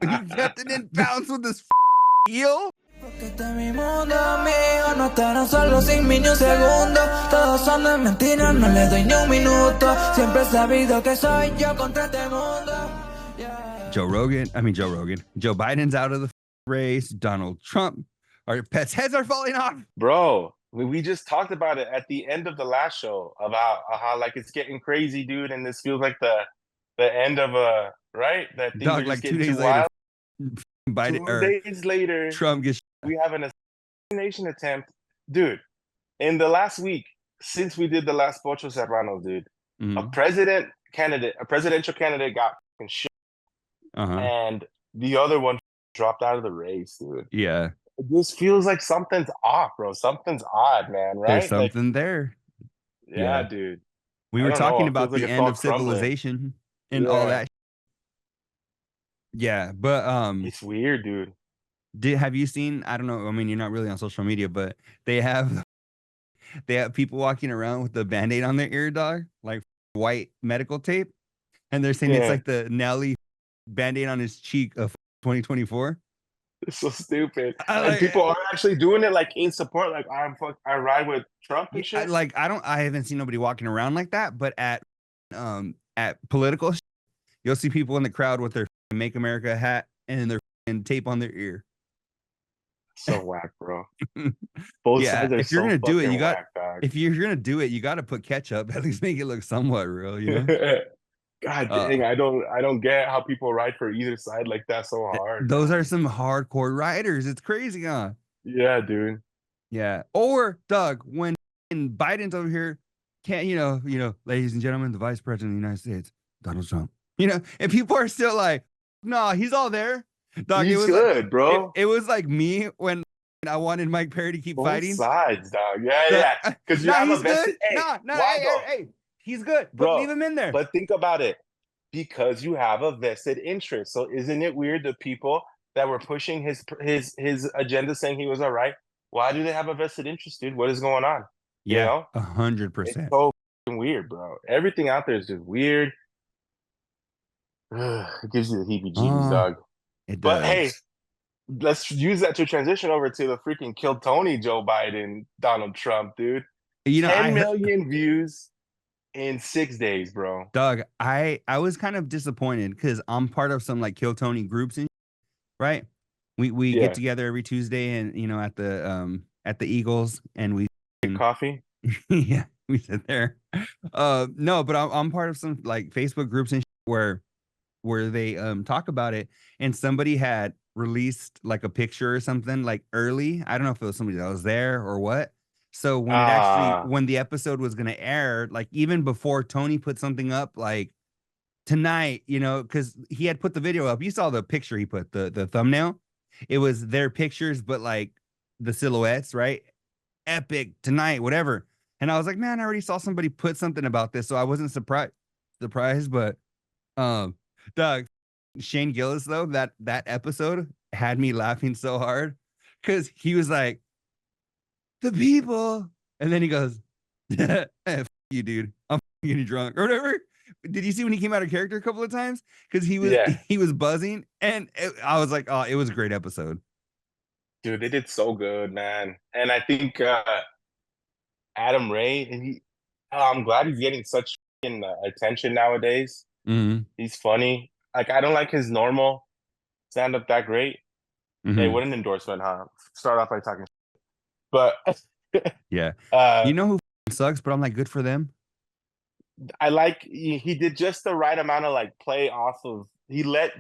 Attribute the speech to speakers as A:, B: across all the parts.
A: He kept it in bounds with this heel.
B: Porque este mi mundo mío, no estarán solo sin mí ni un segundo. Todos son de mentiras, no le doy ni un minuto. Siempre he sabido que soy yo contra este mundo. Yeah.
A: Joe Biden's out of the race. Donald Trump. Our pets' heads are falling off.
C: Bro, we just talked about it at the end of the last show about how like it's getting crazy, dude, and this feels like the end of a right. That things
A: Dog,
C: are just
A: like 2
C: getting
A: days
C: too
A: later,
C: wild.
A: Biden
C: 2 days later,
A: Trump gets.
C: We have an assassination attempt, dude. In the last week, since we did the last Pochos Ermanos, dude, a presidential candidate got fucking shot, and the other one dropped out of the race, dude.
A: Yeah.
C: It just feels like something's off, bro. Something's odd, man, right?
A: There's something there.
C: Yeah, dude.
A: We were talking about the end of civilization and all that. Yeah, but
C: it's weird, dude.
A: Have you seen, I don't know, I mean, you're not really on social media, but they have people walking around with the Band-Aid on their ear, dog, like white medical tape, and they're saying it's like the gnarly Band-Aid on his cheek of 2024.
C: It's so stupid. And people are actually doing it like in support, like I ride with Trump and shit.
A: I haven't seen nobody walking around like that, but at political you'll see people in the crowd with their Make America hat and their tape on their ear.
C: So whack, bro. Both sides are
A: if you're gonna do it, you got.
C: Dog.
A: If you're gonna do it, you got to put ketchup. At least make it look somewhat real, you know.
C: God dang, I don't get how people ride for either side like that so hard.
A: Those are some hardcore riders. It's crazy, huh?
C: Yeah, dude.
A: Yeah. Or Doug, when Biden's over here, can't you know, ladies and gentlemen, the Vice President of the United States, Donald Trump. You know, and people are still like, no, he's all there. Dog,
C: he's good, bro.
A: It was like me when I wanted Mike Perry to keep fighting.
C: Sides, dog. Yeah. Because you have a vested.
A: Hey, he's good, bro. But leave him in there.
C: But think about it, because you have a vested interest. So isn't it weird the people that were pushing his agenda, saying he was all right? Why do they have a vested interest, dude? What is going on?
A: Yeah, 100%.
C: It's so weird, bro. Everything out there is just weird. It gives you the heebie-jeebies, dog.
A: It does.
C: But hey, let's use that to transition over to the freaking Kill Tony Joe Biden, Donald Trump, dude. 10 million views in 6 days, bro.
A: Doug, I was kind of disappointed because I'm part of some like Kill Tony groups, right? We get together every Tuesday and at the Eagles and we
C: get coffee.
A: Yeah, we sit there. No, but I'm part of some like Facebook groups and where they talk about it, and somebody had released like a picture or something like early. I don't know if it was somebody that was there or what. So when the episode was gonna air, like even before Tony put something up like tonight, because he had put the video up. You saw the picture he put, the thumbnail. It was their pictures, but like the silhouettes, right? Epic tonight, whatever. And I was like, man, I already saw somebody put something about this, so I wasn't surprised, but Doug, Shane Gillis though, that episode had me laughing so hard because he was like, the people, and then he goes, F you, dude, I'm getting drunk or whatever. Did you see when he came out of character a couple of times? Because he was buzzing, and I was like, oh, it was a great episode.
C: Dude, they did so good, man. And I think Adam Ray, and I'm glad he's getting such attention nowadays.
A: Mm-hmm.
C: He's funny. Like, I don't like his normal stand-up that great.
A: Mm-hmm.
C: Hey, what an endorsement, huh? Start off by talking shit. But
A: yeah. You know who sucks, but I'm like, good for them.
C: I like he did just the right amount of like play off of he let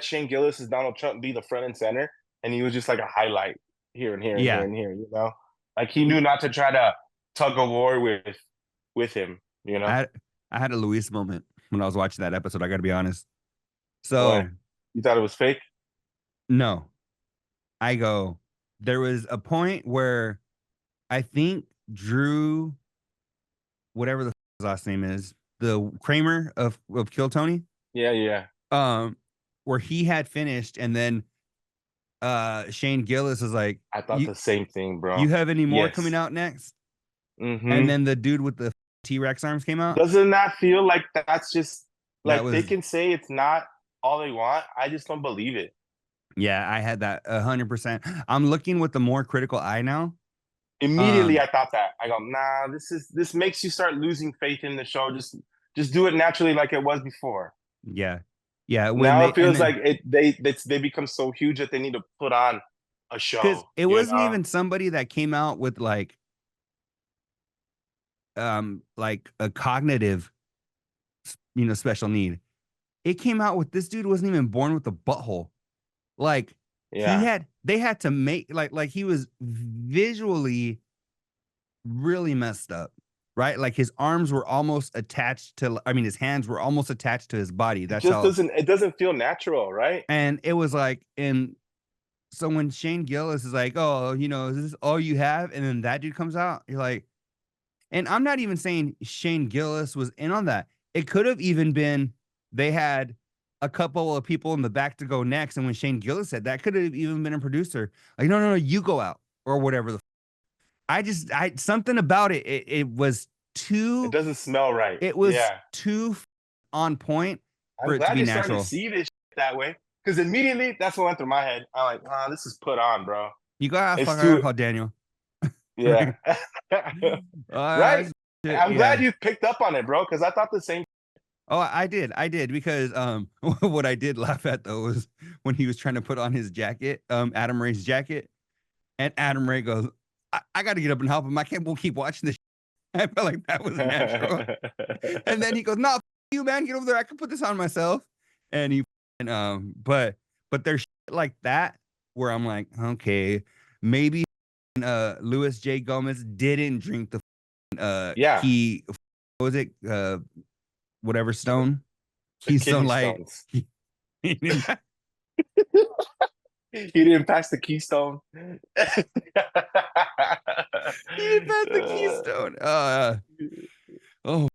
C: Shane Gillis as Donald Trump be the front and center, and he was just like a highlight here and here and here and here, Like he knew not to try to tug a war with him,
A: I had a Luis moment when I was watching that episode, I gotta be honest. So
C: you thought it was fake?
A: No. There was a point where I think Drew, whatever the his last name is, the Kramer of Kill Tony.
C: Yeah.
A: Where he had finished, and then Shane Gillis is like,
C: I thought the same thing, bro.
A: You have any more coming out next?
C: Mm-hmm.
A: And then the dude with the T-Rex arms came out.
C: Doesn't that feel like that's just Like they can say it's not all they want. I just don't believe it.
A: Yeah, I had that 100%. I'm looking with a more critical eye now.
C: Immediately, I thought that. I go, nah, this makes you start losing faith in the show. Just do it naturally like it was before.
A: Yeah, yeah. When
C: Now
A: they
C: it feels like they become so huge that they need to put on a
A: because
C: show.
A: it wasn't even somebody that came out with like a cognitive, special need. It came out with this dude wasn't even born with a butthole. Like
C: Yeah.
A: they had to make like he was visually really messed up, right? Like his arms were almost attached to, I mean, his hands were almost attached to his body. That's how.
C: It doesn't feel natural, right?
A: And it was like, and so when Shane Gillis is like, oh, is this all you have? And then that dude comes out, you're like, and I'm not even saying Shane Gillis was in on that. It could have even been they had a couple of people in the back to go next. And when Shane Gillis said that, could have even been a producer. Like, no, you go out or whatever. I something about it. It was
C: It
A: too.
C: doesn't smell right.
A: It was
C: Yeah.
A: too on point for
C: I'm
A: it to
C: glad
A: be
C: you're starting
A: natural.
C: to see this that way. Because immediately that's what went through my head. I'm like, this is put on, bro.
A: You gotta
C: It's
A: fuck. I gotta
C: too
A: call Daniel.
C: yeah. Right?
A: Shit,
C: I'm
A: yeah.
C: glad you picked up on it, bro, because I thought the same.
A: Oh, I did because what I did laugh at though was when he was trying to put on his jacket, Adam Ray's jacket, and Adam Ray goes, I got to get up and help him. I can't. We'll keep watching this. I felt like that was natural. And then he goes, "No, you man, get over there. I can put this on myself." And he, but there's shit like that where I'm like, okay, maybe Louis J. Gomez didn't drink the
C: Yeah,
A: key. What was it? Whatever stone,
C: the
A: Keystone
C: kidney
A: Light.
C: stones.
A: He didn't pass
C: He didn't pass the keystone.
A: the Keystone. Oh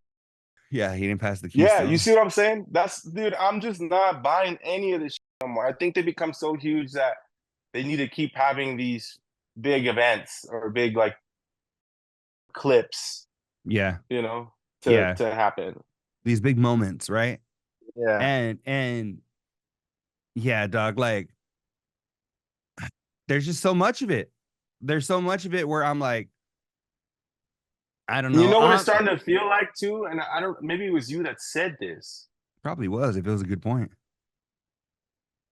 A: yeah, he didn't pass the
C: Yeah, you
A: Keystone.
C: see what I'm saying? Dude, I'm just not buying any of this shit no more. I think they become so huge that they need to keep having these big events or big like clips,
A: Yeah,
C: to
A: yeah.
C: happen.
A: These big moments, right?
C: Yeah.
A: And yeah, dog, like there's just so much of it. There's so much of it where I'm like, I don't
C: You
A: know.
C: know what it's starting to feel like too? And I don't, maybe it was you that said this.
A: Probably was if it was a good point.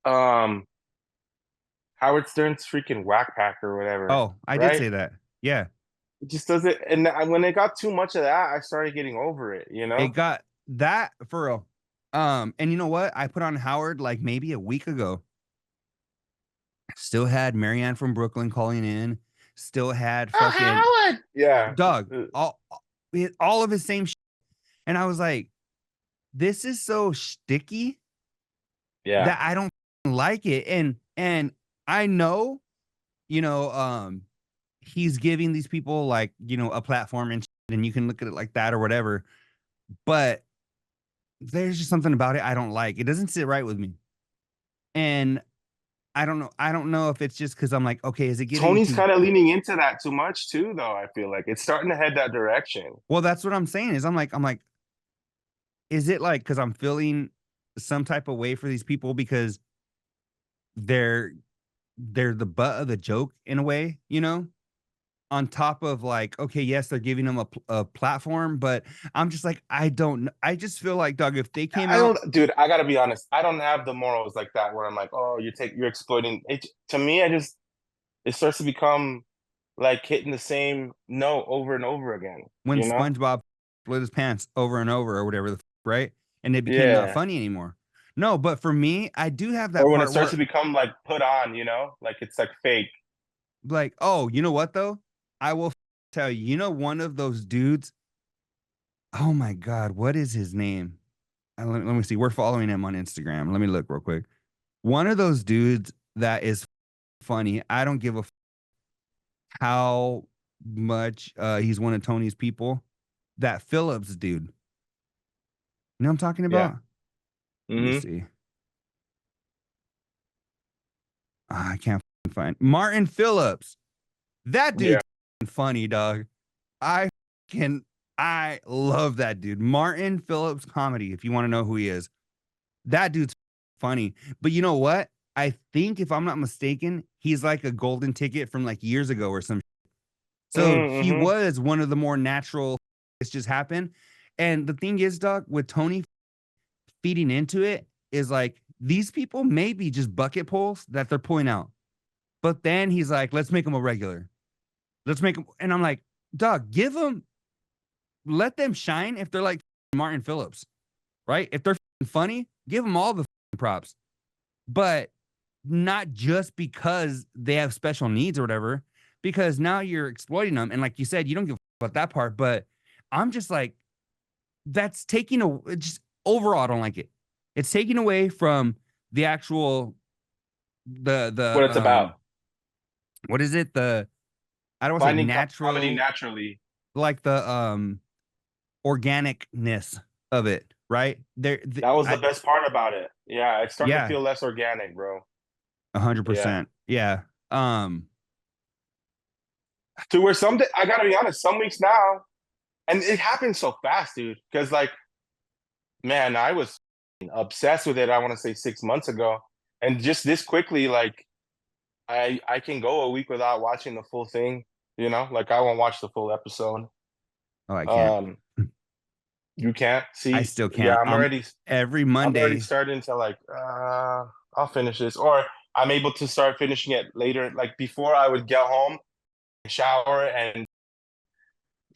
C: Um, Howard Stern's freaking whack pack or whatever,
A: Oh, I did
C: right?
A: say that. Yeah.
C: It just doesn't. And when it got too much of that, I started getting over it, you
A: It
C: know?
A: got that for real. And you know what? I put on Howard like maybe a week ago. Still had Marianne from Brooklyn calling in. Still had
C: Oh,
A: fucking
C: Howard! Yeah.
A: Doug. All of his same shit. And I was like, this is so sticky
C: Yeah.
A: that I don't like it. And I know, you know, he's giving these people like, a platform and you can look at it like that or whatever. But there's just something about it I don't like. It doesn't sit right with me. And I don't know. I don't know if it's just because I'm like, okay, is it getting
C: Tony's
A: too
C: kind of leaning into that too much too, though. I feel like it's starting to head that direction.
A: well, that's what I'm saying is I'm like, is it like because I'm feeling some type of way for these people because they're the butt of the joke in a way, on top of like, okay, yes, they're giving them a platform, but I'm just like, I just feel like, Doug, if they came
C: I
A: out,
C: don't, dude. I gotta be honest. I don't have the morals like that where I'm like, oh, you're exploiting it. To me, it starts to become like hitting the same note over and over again.
A: when
C: You know?
A: SpongeBob split his pants over and over or whatever, right? And it became not
C: Yeah.
A: funny anymore. No, but for me, I do have that
C: Or when it
A: part
C: starts to
A: where,
C: become like put on, like it's like fake.
A: like, oh, you know what though? I will tell you, one of those dudes. Oh my God, what is his name? Let me see. We're following him on Instagram. Let me look real quick. One of those dudes that is funny. I don't give a how much he's one of Tony's people. That Phillips dude. You know what I'm talking
C: Yeah.
A: about? Let me see. I can't find Martin Phillips. That
C: Yeah.
A: dude's funny, dog. I can I love that dude. Martin Phillips Comedy, if you want to know who he is. That dude's funny. But you know what? I think if I'm not mistaken, he's like a golden ticket from like years ago or some. So he
C: Mm-hmm.
A: was one of the more natural. It's just happened. And the thing is, Doc, with Tony feeding into it, is like these people may be just bucket pulls that they're pulling out. But then he's like, let's make them a regular. Let's make them. And I'm like, Doc, give them, let them shine if they're like Martin Phillips, right? If they're funny, give them all the props. But not just because they have special needs or whatever, because now you're exploiting them. And like you said, you don't give a about that part, but I'm just like, that's taking a just overall, I don't like it. It's taking away from the actual
C: What it's about.
A: what is it? I don't want to say
C: Finding comedy
A: natural,
C: naturally.
A: like the organicness of it, right?
C: That was the best part about it. Yeah, it's starting to
A: Yeah,
C: feel less organic, bro. Yeah.
A: 100%. Yeah.
C: To where I gotta be honest, some weeks now, and it happens so fast, dude. Because like, man, I was obsessed with it. I want to say 6 months ago, and just this quickly, like, I can go a week without watching the full thing. You know, like I won't watch the full episode.
A: Oh, I can't.
C: Um, you can't
A: I
C: see.
A: still
C: Yeah,
A: can't. Every
C: I'm already
A: Monday.
C: starting to like, I'll finish this, or I'm able to start finishing it later. Like before, I would get home, shower, and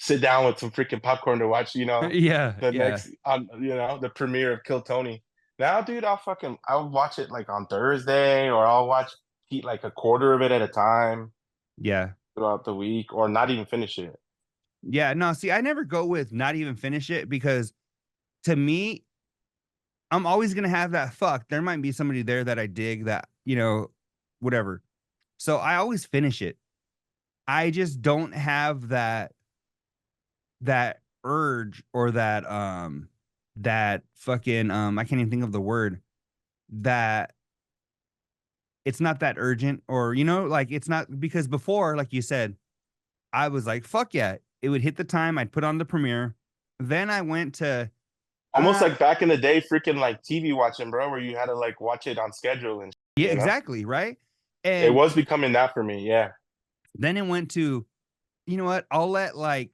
C: sit down with some freaking popcorn to watch,
A: Yeah,
C: the
A: yeah,
C: next, the premiere of Kill Tony. Now, dude, I'll watch it like on Thursday, or I'll eat like a quarter of it at a time
A: yeah,
C: throughout the week, or not even finish it.
A: yeah. No, see, I never go with not even finish it because to me, I'm always gonna have that fuck. There might be somebody there that I dig that, whatever. So I always finish it. I just don't have that urge or that fucking I can't even think of the word, that it's not that urgent, or like it's not, because before, like you said, I was like, fuck yeah. It would hit the time, I'd put on the premiere. Then I went to
C: Almost like back in the day, freaking like TV watching, bro, where you had to like watch it on schedule and
A: yeah, exactly, right?
C: it
A: And
C: was becoming that for me. Yeah.
A: then it went to, you know what? I'll let like,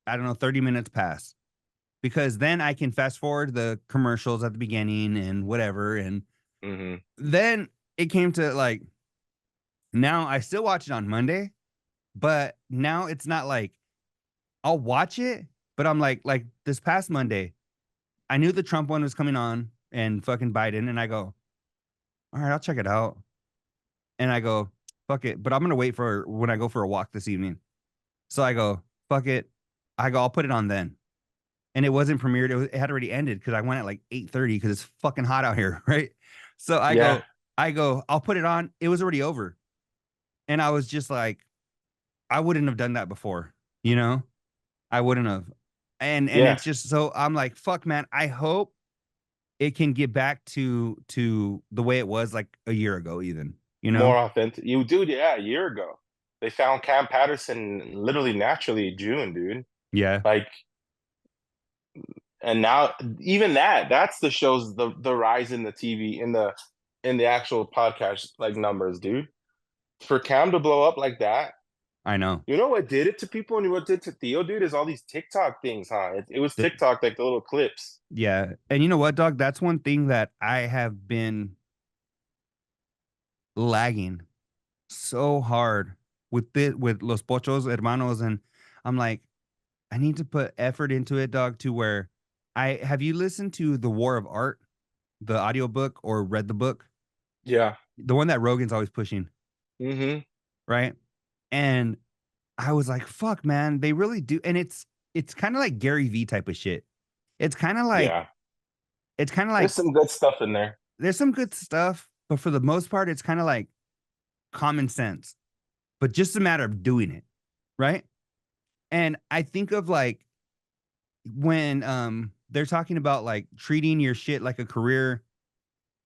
A: I don't know, 30 minutes pass, because then I can fast forward the commercials at the beginning and whatever. And
C: Mm-hmm.
A: then it came to like, now I still watch it on Monday, but now it's not like I'll watch it, but I'm like this past Monday, I knew the Trump one was coming on and fucking Biden, and I go, all right, I'll check it out. And I go, fuck it, but I'm gonna wait for when I go for a walk this evening. So I go, fuck it. I go, I'll put it on then. And it wasn't premiered. It had already ended because I went at like 8:30 because it's fucking hot out here, right? So
C: Yeah.
A: I go, I'll put it on. It was already over. And I was just like, I wouldn't have done that before, you know? I wouldn't have. And
C: Yeah.
A: it's just so I'm like, fuck, man. I hope it can get back to the way it was like a year ago, even, you know?
C: More authentic. You dude, yeah, a year ago. They found Cam Patterson literally naturally June, dude.
A: Yeah,
C: Like, and now even that's the shows the rise in the TV in the actual podcast like numbers, dude. For Cam to blow up like that,
A: I know.
C: you know what did it to people and what did to Theo, dude, is all these TikTok things, huh? It was
A: It-
C: TikTok, like the little clips.
A: yeah. And you know what, dog? That's one thing that I have been lagging so hard with Los Pochos Hermanos. And I'm like, I need to put effort into it, dog, to where I have you listened to The War of Art, the audiobook, or read the book?
C: Yeah.
A: The one that Rogan's always pushing,
C: Mm-hmm.
A: right? And I was like, fuck, man, they really do. And it's kind of like Gary V type of shit. It's kind of like
C: Yeah.
A: it's kind of
C: There's
A: like
C: some good stuff in there.
A: there's some good stuff, but for the most part, it's kind of like common sense, but just a matter of doing it, right? And I think of like when they're talking about like treating your shit like a career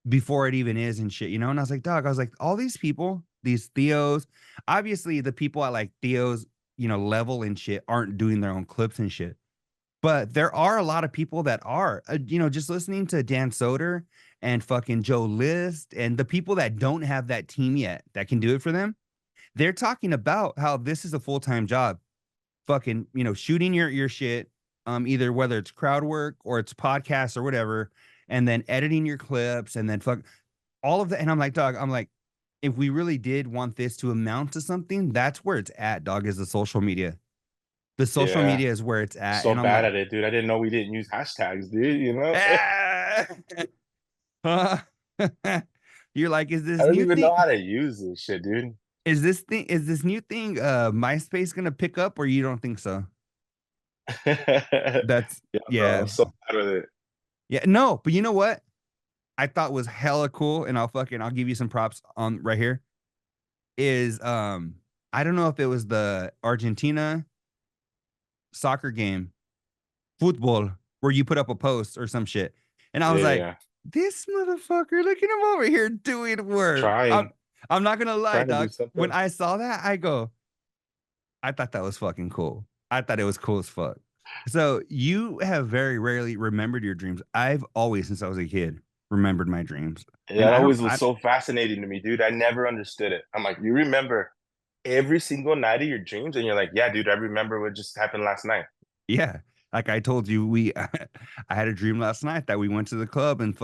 A: before it even is and shit, you know? And I was like, dog, I was like, all these people, these Theos, obviously the people at like Theos level and shit aren't doing their own clips and shit. But there are a lot of people that are, just listening to Dan Soder and fucking Joe List and the people that don't have that team yet that can do it for them. They're talking about how this is a full-time job. Fucking, shooting your shit, either whether it's crowd work or it's podcasts or whatever, and then editing your clips and then all of that. And I'm like, dog, if we really did want this to amount to something, that's where it's at, dog, is the social media. The social
C: Yeah.
A: media is where it's at.
C: So
A: And I'm
C: bad
A: like,
C: at it, dude. I didn't know we didn't use hashtags, dude. You know,
A: ah. You're like, is
C: I
A: this
C: don't
A: new
C: even know
A: thing?
C: how to use this shit, dude.
A: Is this new thing MySpace gonna pick up, or you don't think so?
C: Yeah,
A: That's
C: bro.
A: yeah.
C: I'm so bad with it.
A: Yeah, no, but you know what? I thought was hella cool, and I'll give you some props on right here. Is I don't know if it was the Argentina soccer game, football, where you put up a post or some shit. And I was
C: Yeah,
A: like,
C: yeah.
A: this motherfucker, look at him over here doing work.
C: Trying,
A: I'm not gonna lie,
C: trying to do
A: dog. When
C: something.
A: I saw that, I thought that was fucking cool. I thought it was cool as fuck. So you have very rarely remembered your dreams. I've always, since I was a kid, remembered my dreams. And
C: That always was so fascinating to me, dude. I never understood it. I'm like, you remember every single night of your dreams, and you're like, yeah, dude, I remember what just happened last night.
A: yeah, like I told you, I had a dream last night that we went to the club and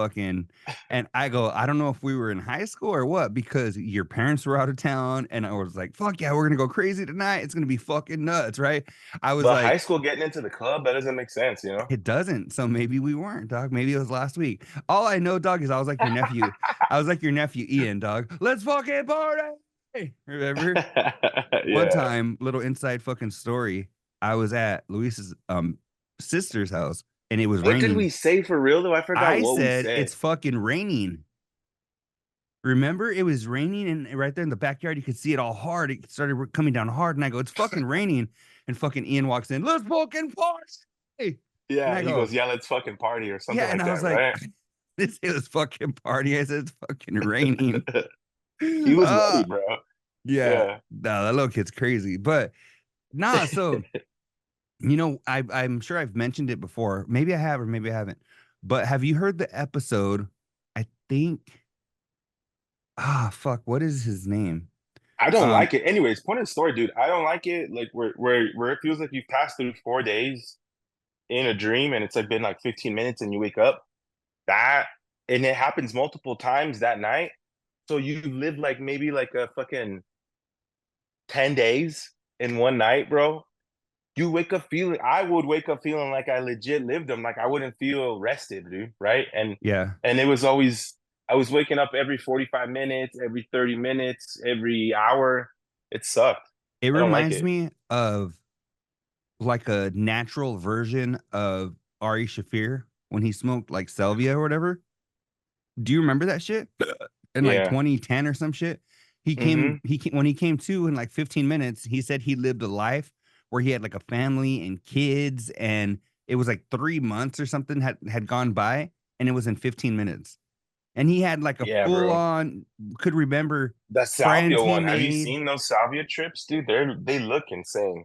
A: and I go, I don't know if we were in high school or what, because your parents were out of town, and I was like, fuck yeah, we're gonna go crazy tonight. It's gonna be fucking nuts, right? I was
C: But high
A: like,
C: school getting into the club, that doesn't make sense, you know?
A: it doesn't. So maybe we weren't, dog. Maybe it was last week. All I know, dog, is I was like your nephew. I was like your nephew Ian, dog. Let's fucking party. Remember? One
C: Yeah.
A: time, little inside fucking story. I was at Luis's sister's house and it was
C: What did
A: raining.
C: we say for real though? I forgot
A: I
C: what we
A: said
C: said.
A: it's fucking raining. Remember, it was raining, and right there in the backyard, you could see it all hard. It started coming down hard, and I go, "It's fucking raining." And fucking Ian walks in. Let's fucking party. And
C: Yeah,
A: I
C: he
A: go,
C: goes, yeah, let's fucking party or something
A: yeah. And
C: like
A: I was
C: that,
A: like,
C: right?
A: this is fucking party. I said it's fucking raining.
C: He was ready, bro.
A: Yeah.
C: Yeah.
A: No, that little kid's crazy. But nah, so I'm sure I've mentioned it before. Maybe I have or maybe I haven't. But have you heard the episode? I think fuck, what is his name?
C: I don't
A: Um,
C: like it. Anyways, point of the story, dude. I don't like it. Like where it feels like you've passed through 4 days in a dream and it's like been like 15 minutes and you wake up. That and it happens multiple times that night. So you live like maybe like a fucking 10 days in one night, bro. You wake up feeling I would wake up feeling like I legit lived them. Like I wouldn't feel rested, dude. Right.
A: yeah.
C: And it was always I was waking up every 45 minutes, every 30 minutes, every hour. It sucked.
A: It
C: I don't like
A: reminds
C: it.
A: me of like a natural version of Ari Shafir when he smoked like Salvia or whatever. Do you remember that shit? In like
C: Yeah.
A: 2010 or some shit.
C: Mm-hmm.
A: When he came to in like 15 minutes, he said he lived a life where he had like a family and kids, and it was like 3 months or something had gone by, and it was in 15 minutes. And he had like a
C: Yeah,
A: full
C: bro.
A: on, could remember
C: That
A: friends
C: salvia
A: he
C: one. Have you
A: made.
C: seen those salvia trips, dude? They look insane.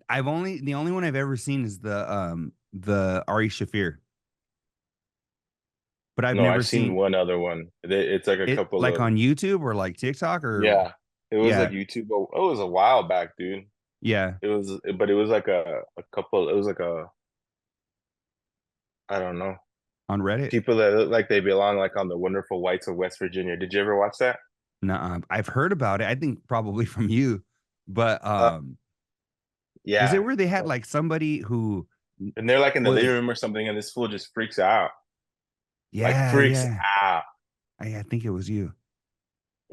A: The only one I've ever seen is the Ari Shafir, but I've
C: No,
A: never
C: I've seen
A: seen
C: one other one. It's like a
A: it
C: couple
A: like
C: of
A: on YouTube or like TikTok or
C: yeah. It was like
A: yeah,
C: YouTube. Oh, it was a while back, dude.
A: yeah,
C: But it was like a couple. It was like a I don't know
A: on Reddit.
C: people that look like they belong like on the Wonderful Whites of West Virginia. Did you ever watch that?
A: No, I've heard about it. I think probably from you, but
C: Uh,
A: was it
C: yeah,
A: where they had like somebody who
C: and they're like in the living
A: was
C: room or something, and this fool just freaks out, like
A: yeah,
C: freaks
A: yeah.
C: out.
A: I think it was you.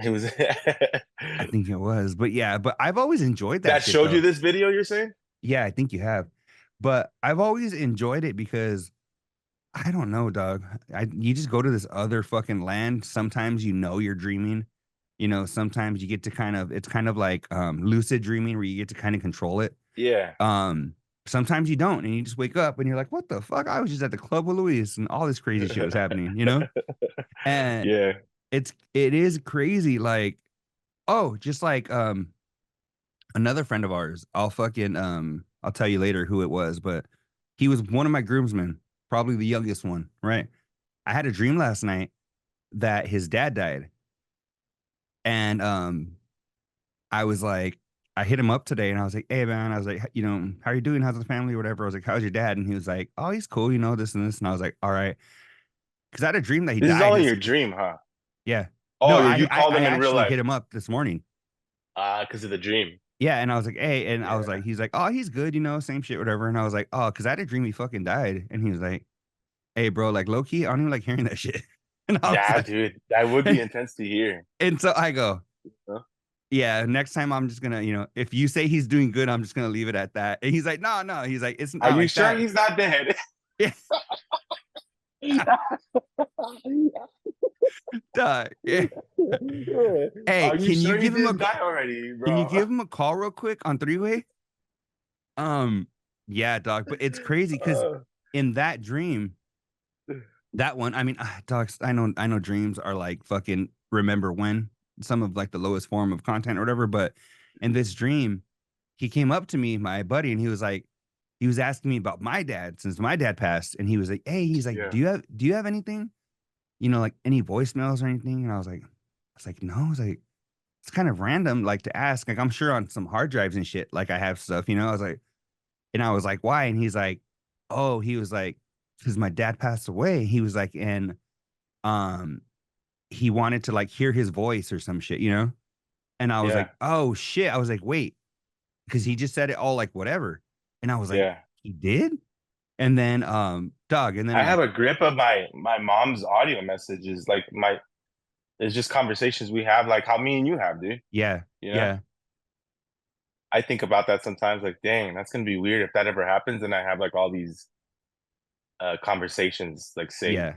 C: It was
A: I think it was, but yeah, but I've always enjoyed that
C: that
A: shit
C: showed you
A: though.
C: this video. You're saying?
A: Yeah, I think you have, but I've always enjoyed it because I don't know, dog. You just go to this other fucking land. Sometimes you're dreaming. Sometimes you get to it's kind of like lucid dreaming where you get to kind of control it.
C: Yeah.
A: Um, Sometimes you don't, and you just wake up and you're like, what the fuck? I was just at the club with Luis and all this crazy shit was happening. And
C: Yeah.
A: it is crazy, like, oh, just like another friend of ours. I'll tell you later who it was, but he was one of my groomsmen, probably the youngest one, right? I had a dream last night that his dad died. And I was like, I hit him up today and I was like, hey man, I was like, how are you doing? How's the family? Whatever. I was like, how's your dad? And he was like, oh, he's cool, this and this. And I was like, all right. Because I had a dream that he
C: This is
A: died.
C: all in your dream, huh?
A: Yeah.
C: Oh,
A: No,
C: you called
A: I
C: him in real
A: actually
C: life.
A: hit him up this morning.
C: Because of the dream.
A: Yeah, and I was like, hey, and I was
C: Yeah.
A: like, he's like, oh, he's good, same shit, whatever. And I was like, oh, because I had a dream he fucking died. And he was like, hey, bro, like low key, I don't even like hearing that shit. And I was
C: Yeah,
A: like,
C: dude. That would be intense to hear.
A: and so I go,
C: Huh?
A: yeah, next time I'm just gonna, if you say he's doing good, I'm just gonna leave it at that. And he's like, no, no, he's like, it's
C: Are
A: not
C: you
A: like
C: sure
A: that.
C: he's not dead?
A: Yeah, duh. Yeah. Hey,
C: Are you
A: can you
C: sure he
A: give him a
C: didn't die already,
A: can you
C: bro?
A: give him a call real quick on three-way? Yeah, dog, but it's crazy because
C: Uh,
A: in that dream, that one, I mean, dogs, I know dreams are like fucking remember when some of like the lowest form of content or whatever, but in this dream, he came up to me, my buddy, and he was asking me about my dad since my dad passed, and he was like, "Hey, he's like,
C: yeah.
A: do you have anything, like any voicemails or anything?" And I was like, no, I was like, it's kind of random, like to ask, like I'm sure on some hard drives and shit, like I have stuff, I was like, why? And he's like, oh, he was like, because my dad passed away. He was like, and um, he wanted to like hear his voice or some shit. And I was
C: Yeah.
A: like, oh shit. I was like, wait, because he just said it all like whatever. And I was like,
C: Yeah.
A: he did? And then Doug, and then
C: I
A: like,
C: have a grip of my mom's audio messages. Like it's just conversations we have, like how me and you have, dude.
A: yeah,
C: You know?
A: yeah,
C: I think about that sometimes, like, dang, that's gonna be weird if that ever happens and I have like all these conversations like saved.
A: yeah.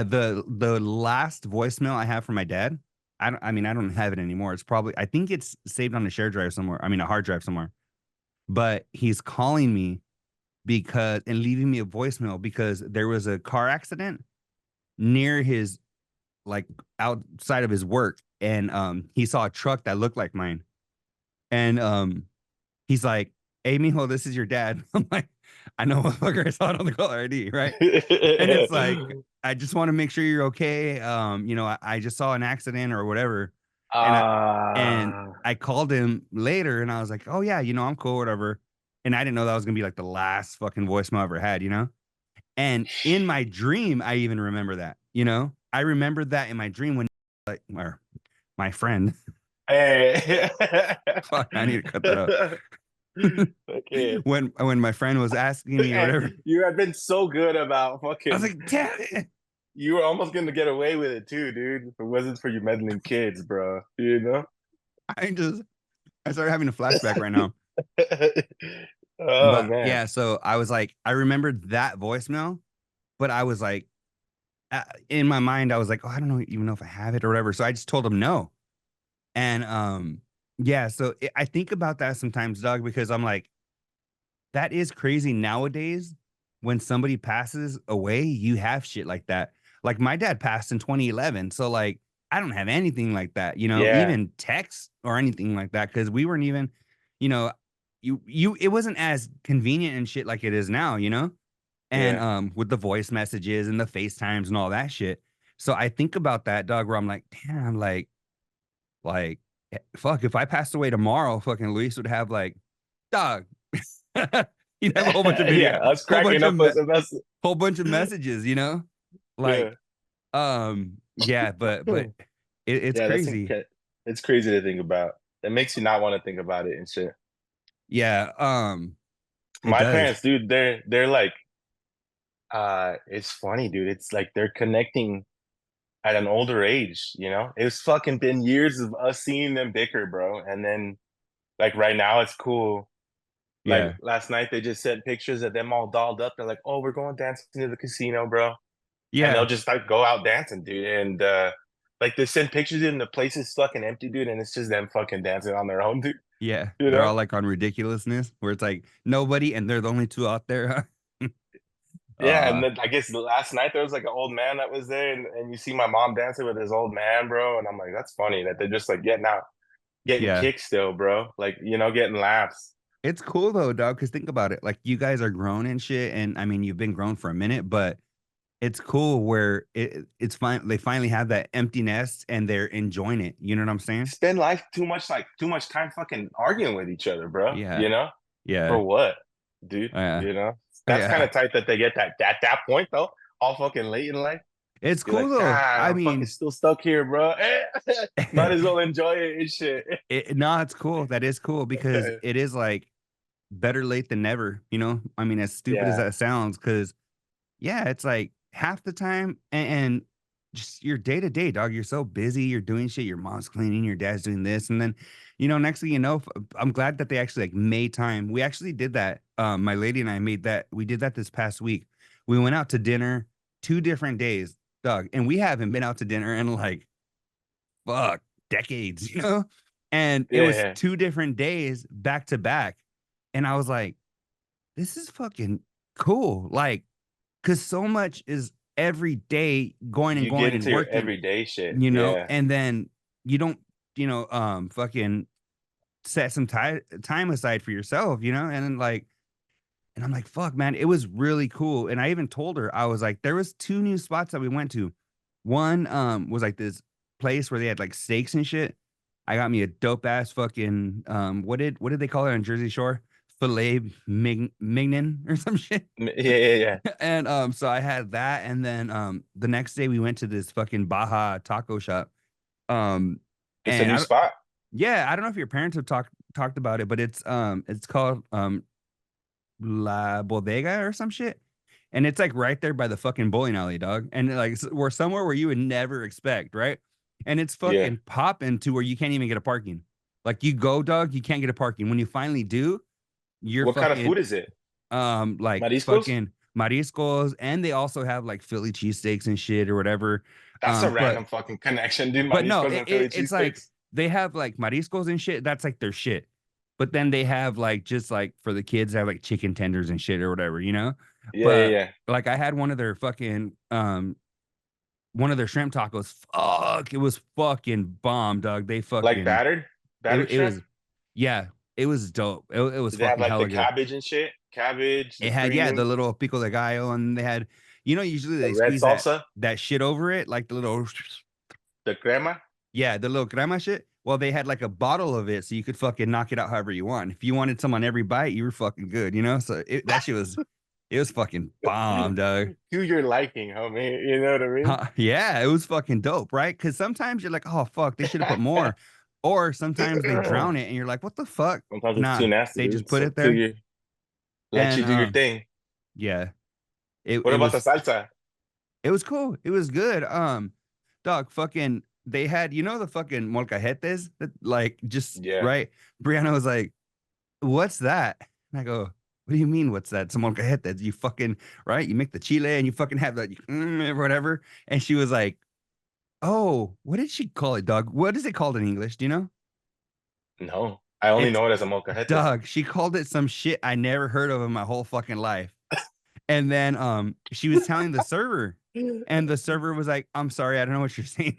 A: The last voicemail I have from my dad, I mean, I don't have it anymore. It's probably I think it's saved on a share drive somewhere. I mean, a hard drive somewhere. But he's calling me because and leaving me a voicemail because there was a car accident near his like outside of his work, and he saw a truck that looked like mine, and he's like, hey mijo, this is your dad. I'm like, I know, motherfucker, I saw it on the caller ID, right? And it's like, I just want to make sure you're okay. I just saw an accident or whatever. And and
C: uh
A: I called him later and I was like, oh yeah, I'm cool, whatever. And I didn't know that was gonna be like the last fucking voicemail I ever had. And in my dream, I even remember that. I remembered that in my dream when like my friend.
C: hey.
A: Fuck, I need to cut that out.
C: Okay.
A: When my friend was asking me or
C: Hey,
A: whatever,
C: you have been so good about
A: I was
C: fucking.
A: like, damn it.
C: You were almost gonna get away with it too, dude. If it wasn't for you meddling kids, bro. You know.
A: I started having a flashback right now.
C: Oh
A: But
C: man.
A: yeah, so I was like, I remembered that voicemail, but I was like, in my mind, I was like, oh, I don't know even know if I have it or whatever. So I just told him no. And yeah, so I think about that sometimes, Doug, because I'm like, that is crazy nowadays. When somebody passes away, you have shit like that. Like my dad passed in 2011, so like I don't have anything like that,
C: Yeah.
A: even text or anything like that, because we weren't even, you know, it wasn't as convenient and shit like it is now. And
C: Yeah.
A: with the voice messages and the FaceTimes and all that shit. So I think about that, dog, where I'm like, damn, like, fuck, if I passed away tomorrow, fucking Luis would have like, dog, he'd have a whole bunch of
C: Yeah.
A: video,
C: Us
A: whole bunch
C: cracking
A: of
C: up was the best.
A: whole bunch of messages.
C: Yeah.
A: Like, yeah, but it's
C: Yeah.
A: crazy.
C: It's crazy to think about. It makes you not want to think about it and shit.
A: Yeah, it
C: My
A: does.
C: parents, dude, they're like, it's funny, dude. It's like they're connecting at an older age, you know? It's fucking been years of us seeing them bicker, bro. And then like right now it's cool. Like
A: Yeah,
C: last night they just sent pictures of them all dolled up. They're like, oh, we're going dancing to the casino, bro. And they'll
A: yeah,
C: just like go out dancing, dude. And like they send pictures and the place is fucking empty, dude, and it's just them fucking dancing on their own, dude.
A: yeah.
C: You
A: They're
C: know?
A: all like on ridiculousness, where it's like nobody, and they're the only two out there. Huh?
C: Yeah, and then I guess last night there was like an old man that was there, and you see my mom dancing with his old man, bro. And I'm like, that's funny that they're just like getting out. getting
A: Yeah.
C: kicks still, bro. Like, getting laughs.
A: It's cool though, dog, because think about it. Like you guys are grown and shit, and I mean you've been grown for a minute, but it's cool where it's fine. They finally have that empty nest and they're enjoying it. You know what I'm saying?
C: Spend life too much time fucking arguing with each other, bro.
A: Yeah.
C: For
A: Yeah.
C: what, dude?
A: Yeah.
C: That's kind
A: Yeah.
C: of tight that they get that at that point though, all fucking late in life.
A: It's
C: You're
A: cool
C: like,
A: though.
C: God,
A: I
C: I'm fucking
A: mean,
C: still stuck here, bro. Might as well enjoy it and shit.
A: no, it's cool. That is cool because it is like better late than never, you know? I mean, as stupid as
C: Yeah.
A: that sounds, because yeah, it's like half the time and just your day to day, dog. You're so busy, you're doing shit, your mom's cleaning, your dad's doing this, and then next thing you know, I'm glad that they actually like made time. We actually did that. My lady and I made that. We did that this past week. We went out to dinner 2 different days, dog, and we haven't been out to dinner in like fuck decades, you know? And it was
C: Yeah.
A: 2 different days back to back. And I was like, this is fucking cool. Like, cause so much is every day going and
C: You get
A: going and
C: into your
A: working,
C: everyday shit. Yeah.
A: and then you don't, fucking set some time aside for yourself, and then like, and I'm like, fuck, man, it was really cool. And I even told her, I was like, there was 2 new spots that we went to. One was like this place where they had like steaks and shit. I got me a dope ass fucking what did they call it on Jersey Shore? Filet mignon or some shit.
C: Yeah.
A: And so I had that, and then the next day we went to this fucking Baja taco shop. Um
C: It's a
A: and
C: new spot.
A: yeah, I don't know if your parents have talked about it, but it's called La Bodega or some shit. And it's like right there by the fucking bowling alley, dog. And like we're somewhere where you would never expect, right? And it's
C: Yeah.
A: fucking popping to where you can't even get a parking. Like you go, dog, you can't get a parking. When you finally do, you're
C: What kind of
A: fucking
C: food is it?
A: like
C: Mariscos?
A: fucking mariscos, and they also have like Philly cheesesteaks and shit or whatever.
C: That's a
A: But
C: random fucking connection, dude.
A: no,
C: Mariscos and Philly
A: it's like
C: cheesesteaks.
A: they have like mariscos and shit. That's like their shit. But then they have like just like for the kids, they have like chicken tenders and shit or whatever, you know? But
C: Yeah.
A: like I had one of their fucking one of their shrimp tacos. Fuck, it was fucking bomb, dog. They
C: Like
A: fucking
C: battered
A: it
C: shrimp.
A: was yeah, it was dope. It was
C: Did they have
A: fucking
C: like the
A: hella good.
C: cabbage and shit? Cabbage, the
A: It had the
C: cream,
A: little pico de gallo, and they had usually
C: the
A: they
C: red
A: squeeze that
C: salsa,
A: shit over it, like the little
C: the crema.
A: yeah, the little crema shit. Well, they had like a bottle of it, so you could fucking knock it out however you want. If you wanted some on every bite, you were fucking good, you know. So that shit was it was fucking bomb, dog.
C: To your liking, homie. You know what I mean?
A: Yeah, it was fucking dope, right? Because sometimes you're like, oh fuck, they should have put more, or sometimes they drown it, and you're like, what the fuck?
C: Sometimes it's too
A: Nah,
C: nasty,
A: they
C: dude.
A: just put
C: So
A: it there,
C: let
A: and
C: you do your thing.
A: yeah, it
C: What
A: it
C: about the
A: was
C: salsa?
A: it was cool. It was good. Dog, fucking, they had the fucking molcajetes that like just
C: Yeah.
A: right. Brianna was like, "What's that?" And I go, "What do you mean? What's that? It's a molcajete. You fucking right. You make the chile and you fucking have that whatever." And she was like, "Oh, what did she call it, dog? What is it called in English? Do you know?"
C: No. I only
A: It's
C: know it as a molcajete.
A: dog. She called it some shit I never heard of in my whole fucking life. And then she was telling the server, and the server was like, "I'm sorry, I don't know what you're saying."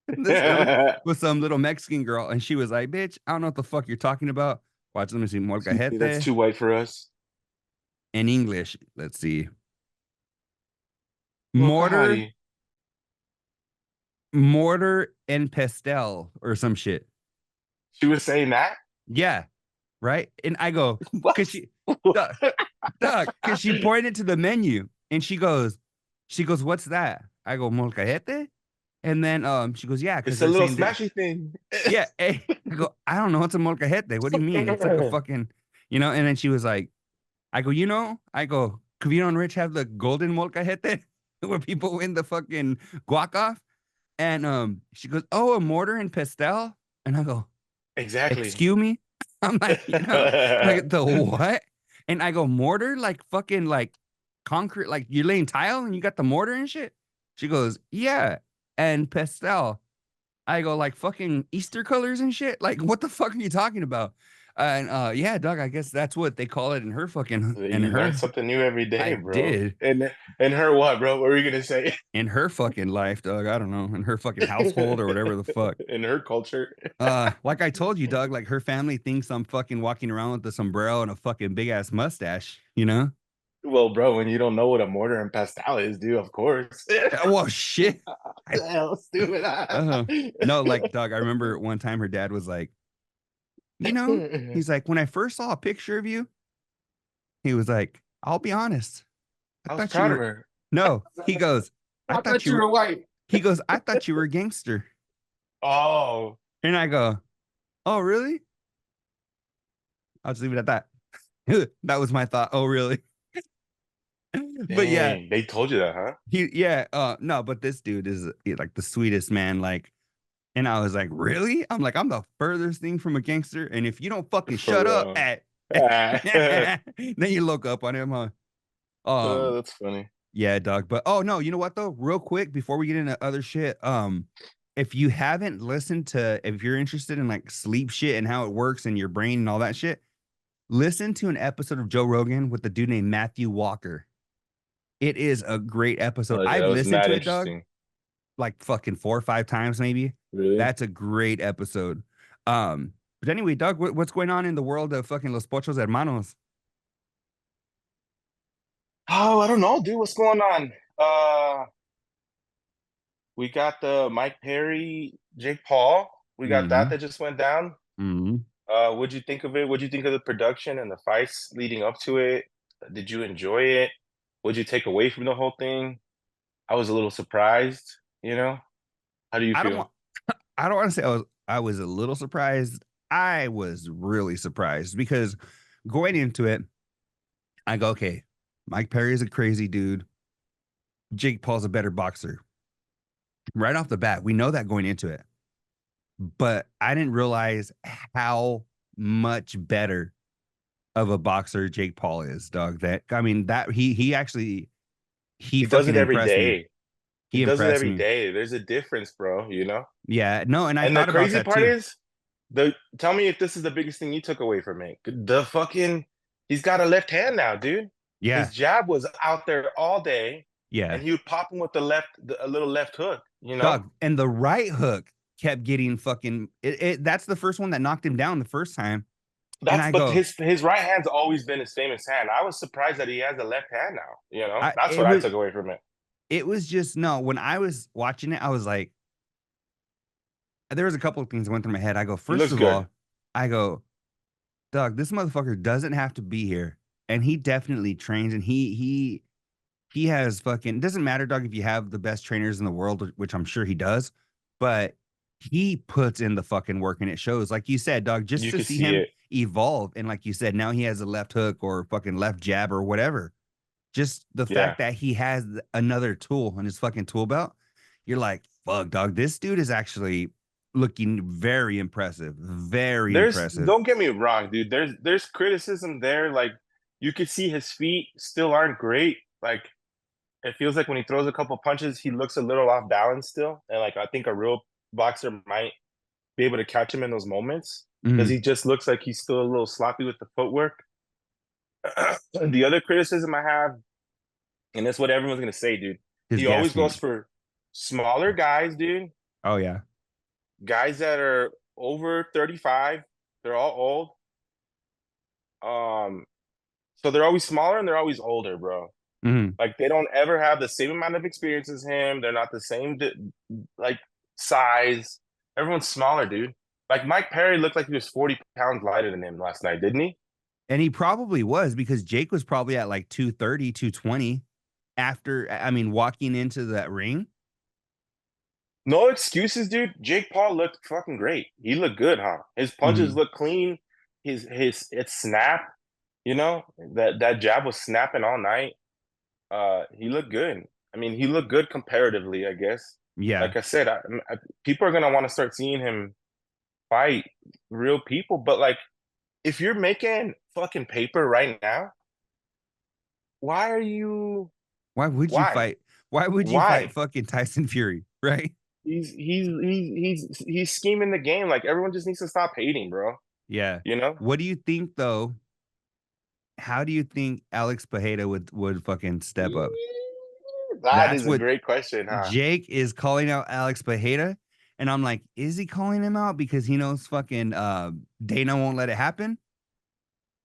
A: The server was some little Mexican girl, and she was like, "Bitch, I don't know what the fuck you're talking about." Watch, let me see,
C: That's
A: molcajete
C: too white for us.
A: in English. Let's see, mortar,
C: Molcajete.
A: mortar and pestel or some shit.
C: She was saying that?
A: Yeah, right. And I go,
C: What?
A: cause she, duck, cause she pointed to the menu, and she goes, "What's that?" I go, "Molcajete." And then she goes, "Yeah," because
C: It's a
A: they're
C: little
A: saying that.
C: smashy thing.
A: Yeah, I go, "I don't know what's a molcajete. What do you mean? It's like a fucking, And then she was like, I go, I go, Cavino and Rich have the golden molcajete where people win the fucking guac off. And she goes, "Oh, a mortar and pestel." And I go,
C: Exactly.
A: "Excuse me?" I'm like, like the what? And I go, "Mortar, like fucking like concrete, like you're laying tile and you got the mortar and shit." She goes, "Yeah." And pastel. I go, like fucking Easter colors and shit. Like, what the fuck are you talking about? And yeah, dog, I guess that's what they call it in her fucking
C: You learn something new every
A: I
C: day, bro.
A: did
C: And her what, bro? What were you gonna say?
A: in her fucking life, dog. I don't know, in her fucking household or whatever the fuck.
C: In her culture.
A: Like I told you, Doug, like her family thinks I'm fucking walking around with a sombrero and a fucking big ass mustache, you know?
C: Well, bro, when you don't know what a mortar and pestle is, dude, of course.
A: Well, shit. I,
C: Hell, stupid.
A: no, like, Doug, I remember one time her dad was like, he's like, when I first saw a picture of you, he was like, I'll be honest. I
C: I was
A: thought you
C: proud of
A: were,
C: her.
A: no, he goes, I
C: I
A: thought
C: thought
A: you
C: you
A: were,
C: were white.
A: he goes, I thought you were a gangster.
C: Oh,
A: And I go, oh, really? I'll just leave it at that. That was my thought. Oh, really? But yeah,
C: dang. They told you that, huh?
A: no, but this dude is like the sweetest man. Like, and I was like, really? I'm like, I'm the furthest thing from a gangster. And if you don't fucking
C: For
A: shut up
C: real.
A: at
C: Ah.
A: then you look up on him, huh?
C: That's funny.
A: Yeah, dog. But oh no, you know what though? Real quick before we get into other shit, if you haven't listened to, if you're interested in like sleep shit and how it works in your brain and all that shit, listen to an episode of Joe Rogan with the dude named Matthew Walker. It is a great episode.
C: Oh, yeah,
A: I've
C: that was
A: listened
C: mad
A: to it, dog,
C: interesting.
A: like fucking 4 or 5 times, maybe.
C: Really?
A: That's a great episode. But anyway, Doug, what's going on in the world of fucking Los Pochos Hermanos?
C: Oh, I don't know, dude. What's going on? We got the Mike Perry, Jake Paul. We got
A: Mm-hmm.
C: that just went down.
A: Mm-hmm.
C: What'd you think of it? What'd you think of the production and the fights leading up to it? Did you enjoy it? What'd you take away from the whole thing? I was a little surprised, you know? How do you
A: I don't
C: feel?
A: want I don't want to say I was a little surprised. I was really surprised because going into it, I go, okay, Mike Perry is a crazy dude. Jake Paul's a better boxer. Right off the bat, we know that going into it. But I didn't realize how much better of a boxer Jake Paul is, dog. That I mean, that he actually he
C: He does
A: fucking
C: it every
A: impressed me.
C: day. He
A: He
C: does it
A: impressed
C: every
A: me.
C: day. There's a difference, bro, you know?
A: Yeah, no, and I
C: And the
A: thought about
C: crazy
A: that
C: part
A: too.
C: is, the tell me if this is the biggest thing you took away from it. The fucking he's got a left hand now, dude.
A: Yeah,
C: His jab was out there all day,
A: yeah,
C: and he would pop him with a little left hook, you know?
A: dog. And the right hook kept getting fucking. That's the first one that knocked him down the first time. And
C: That's
A: I
C: but
A: go,
C: his right hand's always been his famous hand. I was surprised that he has a left hand now, you know?
A: I
C: That's what I took away from it.
A: it was just no. When I was watching it, I was like, there was a couple of things that went through my head. I go,
C: He
A: first
C: looks
A: of
C: good.
A: all, I go, Doug, this motherfucker doesn't have to be here, and he definitely trains, and he has fucking. It doesn't matter, Doug, if you have the best trainers in the world, which I'm sure he does, but he puts in the fucking work, and it shows. Like you said, Doug, just
C: You
A: to
C: could
A: see
C: see
A: him
C: it.
A: evolve, and like you said, now he has a left hook or fucking left jab or whatever. Just the
C: Yeah.
A: fact that he has another tool in his fucking tool belt, you're like, fuck, dog, this dude is actually looking very impressive. Very
C: There's
A: impressive.
C: don't get me wrong, dude. There's criticism there. Like you could see his feet still aren't great. Like it feels like when he throws a couple punches, he looks a little off balance still. And like I think a real boxer might be able to catch him in those moments because
A: Mhm.
C: he just looks like he's still a little sloppy with the footwork. The other criticism I have, and that's what everyone's gonna say, dude.
A: His
C: He
A: gas
C: always goes
A: tank.
C: for smaller guys, dude.
A: Oh yeah.
C: Guys that are over 35. They're all old. Um, so they're always smaller and they're always older, bro.
A: Mhm.
C: Like they don't ever have the same amount of experience as him. They're not the same like size. Everyone's smaller, dude. Like Mike Perry looked like he was 40 pounds lighter than him last night, didn't he?
A: And he probably was because Jake was probably at like 230, 220 after, I mean, walking into that ring.
C: No excuses, dude. Jake Paul looked fucking great. He looked good, huh? His punches
A: Mhm.
C: look clean. His it snap. You know that jab was snapping all night. He looked good. I mean, he looked good comparatively, I guess.
A: Yeah.
C: Like I said, people are gonna want to start seeing him fight real people. But like, if you're making fucking paper right now, why are you?
A: Why would you
C: Why?
A: fight? Why would you fight
C: Why?
A: fucking Tyson Fury? Right?
C: He's scheming the game. Like everyone just needs to stop hating, bro.
A: Yeah.
C: You know,
A: What do you think though? How do you think Alex Pajeda would fucking step up?
C: that
A: That's
C: is a
A: what
C: great question, huh?
A: Jake is calling out Alex Pajeda. And I'm like, is he calling him out because he knows fucking Dana won't let it happen?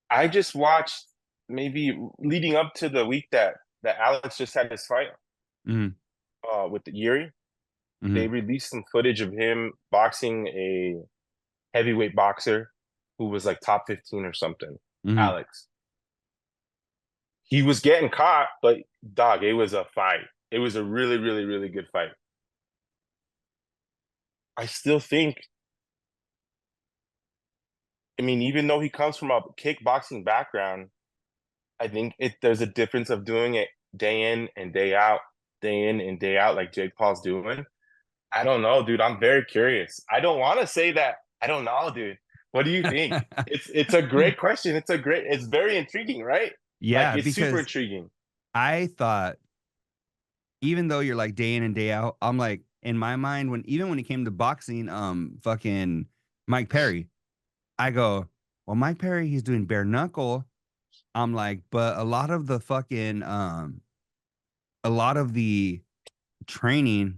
C: I just watched maybe leading up to the week that Alex just had his fight
A: Mm-hmm.
C: with the Yuri.
A: Mm-hmm.
C: They released some footage of him boxing a heavyweight boxer who was like top 15 or something.
A: Mm-hmm.
C: Alex. He was getting caught, but dog, it was a fight. It was a really, really, really good fight. I still think, I mean, even though he comes from a kickboxing background, I think there's a difference of doing it day in and day in and day out, like Jake Paul's doing. I don't know, dude. I'm very curious. I don't want to say that. I don't know, dude. What do you think? It's a great question. It's very intriguing, right? Like
A: Yeah,
C: it's super
A: because
C: intriguing.
A: I thought, even though you're like day in and day out, I'm like in my mind when it came to boxing, fucking Mike Perry, I go, well, Mike Perry, he's doing bare knuckle. I'm like, but a lot of the training,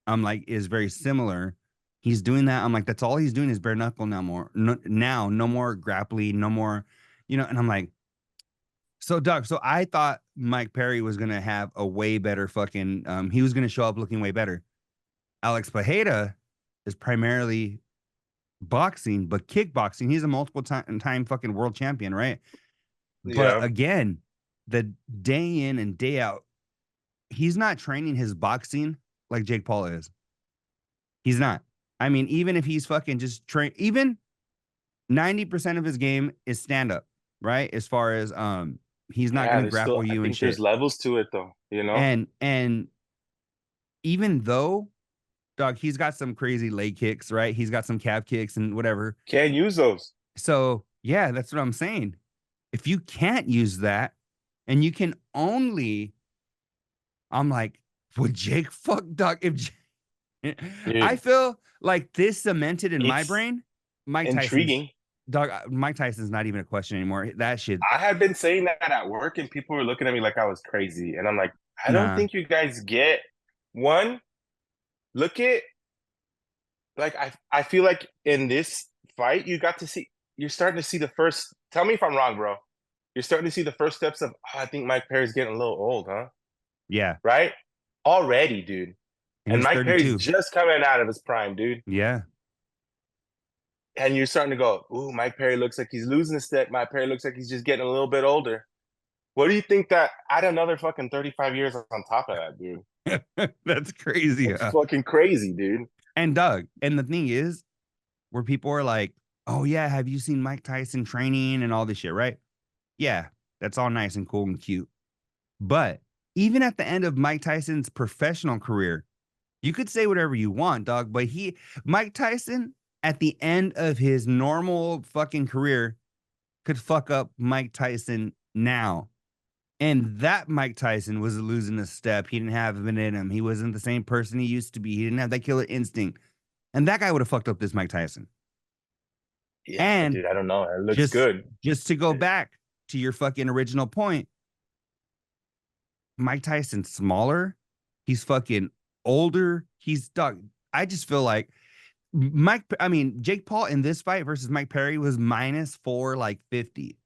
A: I'm like, is very similar. He's doing that. I'm like, that's all he's doing is bare knuckle now more. No, now, no more grappling, no more, and I'm like, so Doug, so I thought Mike Perry was gonna have a way better fucking he was gonna show up looking way better. Alex Pajeda is primarily boxing, but kickboxing. He's a multiple time fucking world champion, right? But
C: Yeah.
A: again, the day in and day out, he's not training his boxing like Jake Paul is. He's not. I mean, even if he's fucking just train, even 90% of his game is stand up, right? As far as he's not
C: Yeah,
A: gonna
C: there's still
A: grapple
C: I
A: you and
C: think there's
A: shit.
C: levels to it though, you know?
A: And even though, dog, he's got some crazy leg kicks, right? He's got some calf kicks and whatever.
C: Can't use those.
A: So yeah, that's what I'm saying. If you can't use that, and you can only, I'm like, would Jake fuck dog? I
C: Dude,
A: feel like this cemented in my
C: it's
A: brain. Mike Tyson's
C: intriguing.
A: dog. Mike Tyson's not even a question anymore. That shit,
C: I had been saying that at work and people were looking at me like I was crazy. And I'm like, I don't
A: nah.
C: think you guys get one, look at like I feel like in this fight you got to see you're starting to see the first tell me if I'm wrong, bro. You're starting to see the first steps of I think Mike Perry's getting a little old, huh?
A: Yeah,
C: Right? Already, dude.
A: and
C: And
A: he's
C: Mike Perry's
A: 32.
C: just coming out of his prime, dude.
A: Yeah,
C: And you're starting to go, ooh, Mike Perry looks like he's losing a step. Mike Perry looks like he's just getting a little bit older. What do you think that add another fucking 35 years on top of that, dude?
A: that's crazy.
C: That's fucking crazy, dude.
A: And Doug, and the thing is, where people are like, "Oh yeah, have you seen Mike Tyson training and all this shit?" Right? Yeah, that's all nice and cool and cute. But even at the end of Mike Tyson's professional career, you could say whatever you want, dog. But Mike Tyson, at the end of his normal fucking career, could fuck up Mike Tyson now. And that Mike Tyson was losing a step. He didn't have it in him. He wasn't the same person he used to be. He didn't have that killer instinct. And that guy would have fucked up this Mike Tyson.
C: Yeah,
A: And
C: dude, I don't know. It looks
A: just
C: good.
A: just to go back to your fucking original point, Mike Tyson's smaller. He's fucking older. He's dog. I just feel like Jake Paul in this fight versus Mike Perry was -4 like 50.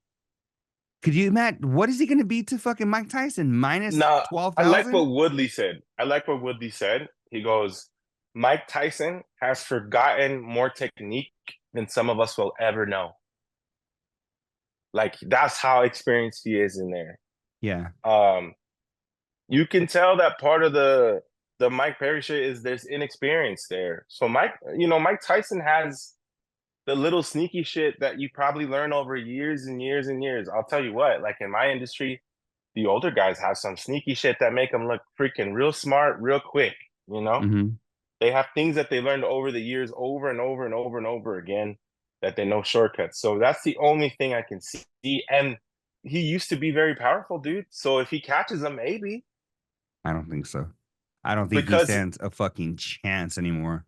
A: Could you imagine what is he going to be to fucking Mike Tyson? Minus
C: No, I like
A: 12,000?
C: what Woodley said. I like what Woodley said. He goes, Mike Tyson has forgotten more technique than some of us will ever know. Like that's how experienced he is in there.
A: Yeah.
C: You can tell that part of the Mike Perry shit is there's inexperience there. So Mike Tyson has the little sneaky shit that you probably learn over years and years and years. I'll tell you what, like in my industry, the older guys have some sneaky shit that make them look freaking real smart, real quick. You know,
A: Mm-hmm.
C: they have things that they learned over the years, over and over and over and over again, that they know shortcuts. So that's the only thing I can see. And he used to be very powerful, dude. So if he catches them, maybe
A: I don't think so. I don't think he
C: because
A: stands a fucking chance anymore.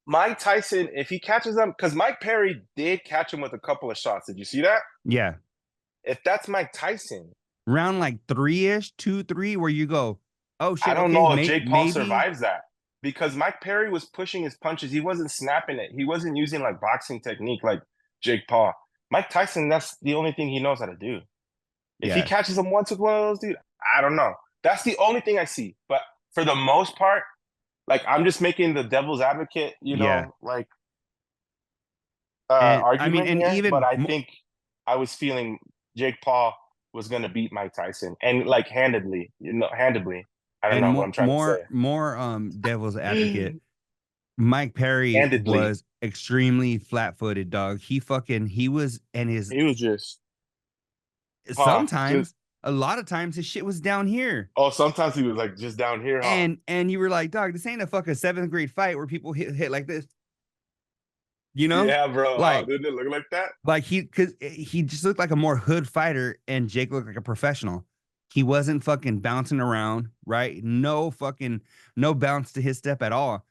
C: Mike Tyson, if he catches him, because Mike Perry did catch him with a couple of shots. Did you see that?
A: Yeah.
C: If that's Mike Tyson,
A: Round like 3-ish, 2-3, where you go, oh
C: I
A: shit,
C: don't
A: okay,
C: know if Jake Paul
A: maybe.
C: survives that because Mike Perry was pushing his punches. He wasn't snapping it. He wasn't using like boxing technique like Jake Paul. Mike Tyson, that's the only thing he knows how to do. If he
A: Yeah.
C: catches him once with one of those, dude, I don't know. That's the only thing I see. But for the most part, like I'm just making the devil's advocate,
A: Yeah.
C: like
A: And I mean,
C: argument
A: and
C: here. But
A: even
C: I think I was feeling Jake Paul was gonna beat Mike Tyson and like handedly, handedly. I don't
A: and
C: know what I'm trying to say.
A: more devil's advocate. Mike Perry
C: Handedly,
A: was extremely flat-footed, dog. He was, and his
C: he was just, just.
A: sometimes, a lot of times his shit was down here.
C: Oh, sometimes he was like just down here, huh?
A: And you were like, dog, this ain't a fucking 7th grade fight where people hit like this, you know?
C: Yeah, bro. Huh?
A: Like
C: Didn't it look like that?
A: cause he just looked like a more hood fighter and Jake looked like a professional. He wasn't fucking bouncing around, right? No bounce to his step at all.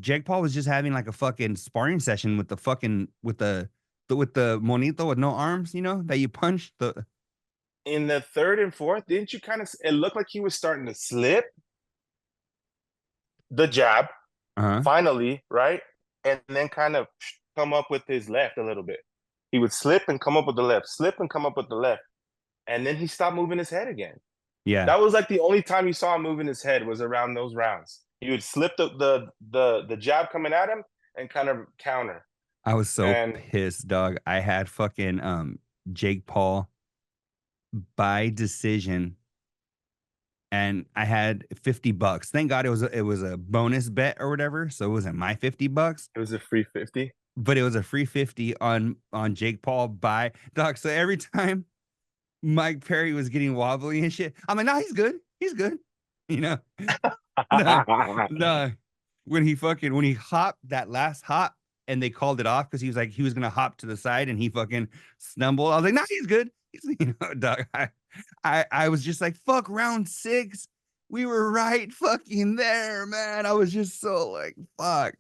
A: Jake Paul was just having like a fucking sparring session with the fucking with the monito with no arms, that you punch the.
C: In the third and fourth, didn't you kind of? It looked like he was starting to slip the jab
A: Uh-huh.
C: finally, right? And then kind of come up with his left a little bit. He would slip and come up with the left, slip and come up with the left, and then he stopped moving his head again.
A: Yeah.
C: That was like the only time you saw him moving his head was around those rounds. He would slip the jab coming at him and kind of counter.
A: I was so
C: And
A: pissed, dog. I had fucking Jake Paul by decision and I had $50. Thank God it was a bonus bet or whatever, so it wasn't my $50,
C: it was a free 50.
A: but it was a free 50 on Jake Paul by dog. So every time Mike Perry was getting wobbly and shit, I'm like, nah, he's good. He's good. You know, no, no. When he hopped that last hop and they called it off because he was gonna hop to the side and he fucking stumbled. I was like, nah, he's good. Dog. I was just like, fuck round 6. We were right fucking there, man. I was just so like, fuck.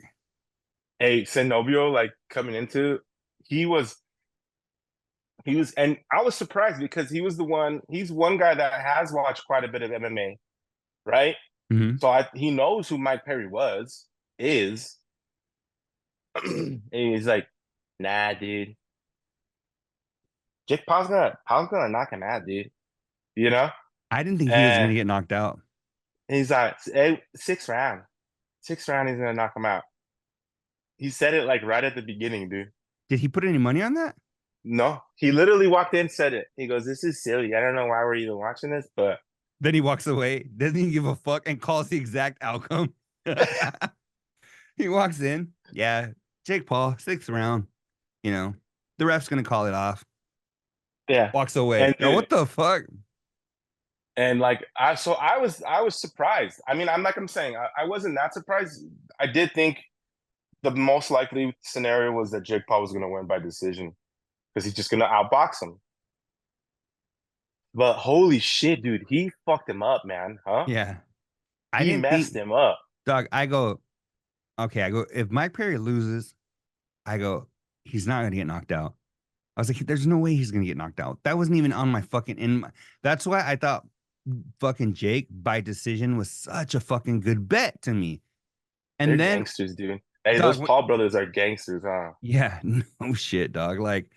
C: Hey, Zenobio, like coming into, he was, and I was surprised because he's one guy that has watched quite a bit of MMA, right?
A: Mhm.
C: So he knows who Mike Perry is, and he's like, nah, dude, Paul's gonna knock him out, dude. You know?
A: I didn't think he was
C: And
A: gonna get knocked out.
C: he's like, hey, sixth round, he's gonna knock him out. He said it like right at the beginning, dude.
A: Did he put any money on that?
C: No, he literally walked in, said it. He goes, "This is silly. I don't know why we're even watching this, but
A: Then he walks away, doesn't even give a fuck, and calls the exact outcome. He walks in, yeah, Jake Paul, 6th round. The ref's gonna call it off.
C: yeah."
A: Walks away.
C: And
A: Yo,
C: dude,
A: what the fuck?
C: and like I was surprised. I mean, I'm saying I wasn't that surprised. I did think the most likely scenario was that Jake Paul was going to win by decision because he's just going to outbox him. But holy shit, dude, he fucked him up, man. Huh?
A: Yeah, I
C: He
A: didn't
C: messed
A: think,
C: him up.
A: dog. Okay. I go, if Mike Perry loses, I go, he's not gonna get knocked out. I was like, there's no way he's gonna get knocked out. That wasn't even on my fucking that's why I thought fucking Jake by decision was such a fucking good bet to me.
C: They're
A: And then,
C: gangsters, dude. Hey,
A: dog,
C: those Paul brothers are gangsters, huh?
A: yeah, no shit, dog. Like,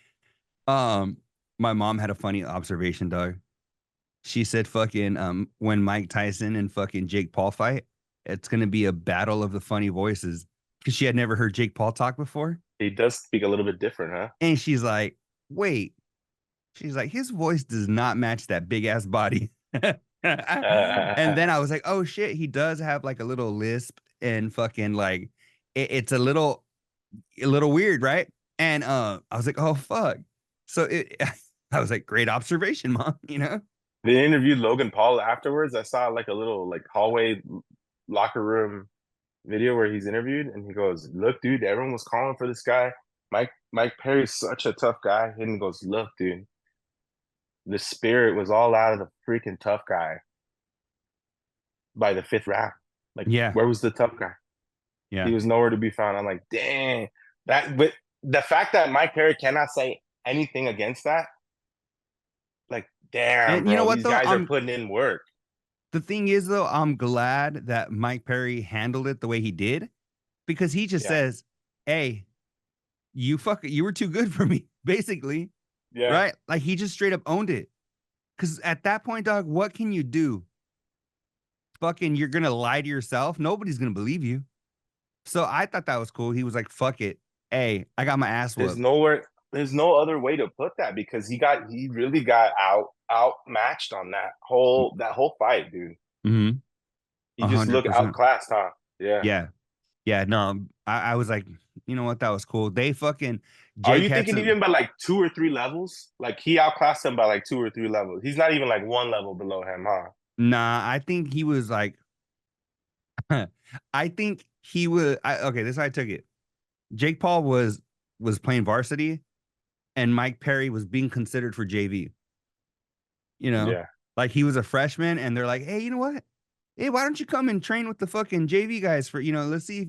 A: my mom had a funny observation, dog. She said, fucking, when Mike Tyson and fucking Jake Paul fight, it's gonna be a battle of the funny voices because she had never heard Jake Paul talk before.
C: He does speak a little bit different, huh?
A: And she's like, wait, she's like, his voice does not match that big ass body. And then I was like, oh shit, he does have like a little lisp and fucking like it's a little weird, right? And I was like, oh fuck. So I was like, great observation, mom.
C: They interviewed Logan Paul afterwards. I saw like a little like hallway locker room video where he's interviewed, and he goes, "Look, dude, everyone was calling for this guy. Mike Perry's such a tough guy." And he goes, "Look, dude, the spirit was all out of the freaking tough guy by the 5th round. Like,
A: Yeah.
C: where was the tough guy?
A: Yeah.
C: He was nowhere to be found. I'm like, dang, that. But the fact that Mike Perry cannot say anything against that, like, damn,
A: And you know
C: bro,
A: what
C: these
A: though?
C: guys are putting in work.
A: The thing is though, I'm glad that Mike Perry handled it the way he did because he just
C: Yeah,
A: says, "Hey, you were too good for me," basically,
C: yeah.
A: right? Like he just straight up owned it. Because at that point, dog, what can you do? Fucking, you're gonna lie to yourself. Nobody's gonna believe you. So I thought that was cool. He was like, "Fuck it, hey, I got my ass
C: There's
A: whooped."
C: nowhere. There's no other way to put that because he really got outmatched on that whole fight, dude.
A: Mm-hmm.
C: He just looked
A: 100%.
C: outclassed, huh? Yeah.
A: Yeah, yeah. No, I was like, you know what? That was cool. They fucking
C: Are
A: Jake
C: you
A: had
C: thinking
A: some.
C: even by like 2 or 3 levels? Like he outclassed him by like 2 or 3 levels. He's not even like one level below him, huh?
A: Nah, I think he was like, I think he was. Okay, this is how I took it. Jake Paul was playing varsity, and Mike Perry was being considered for JV. You know,
C: Yeah.
A: like he was a freshman, and they're like, "Hey, you know what? Hey, why don't you come and train with the fucking JV guys for let's see,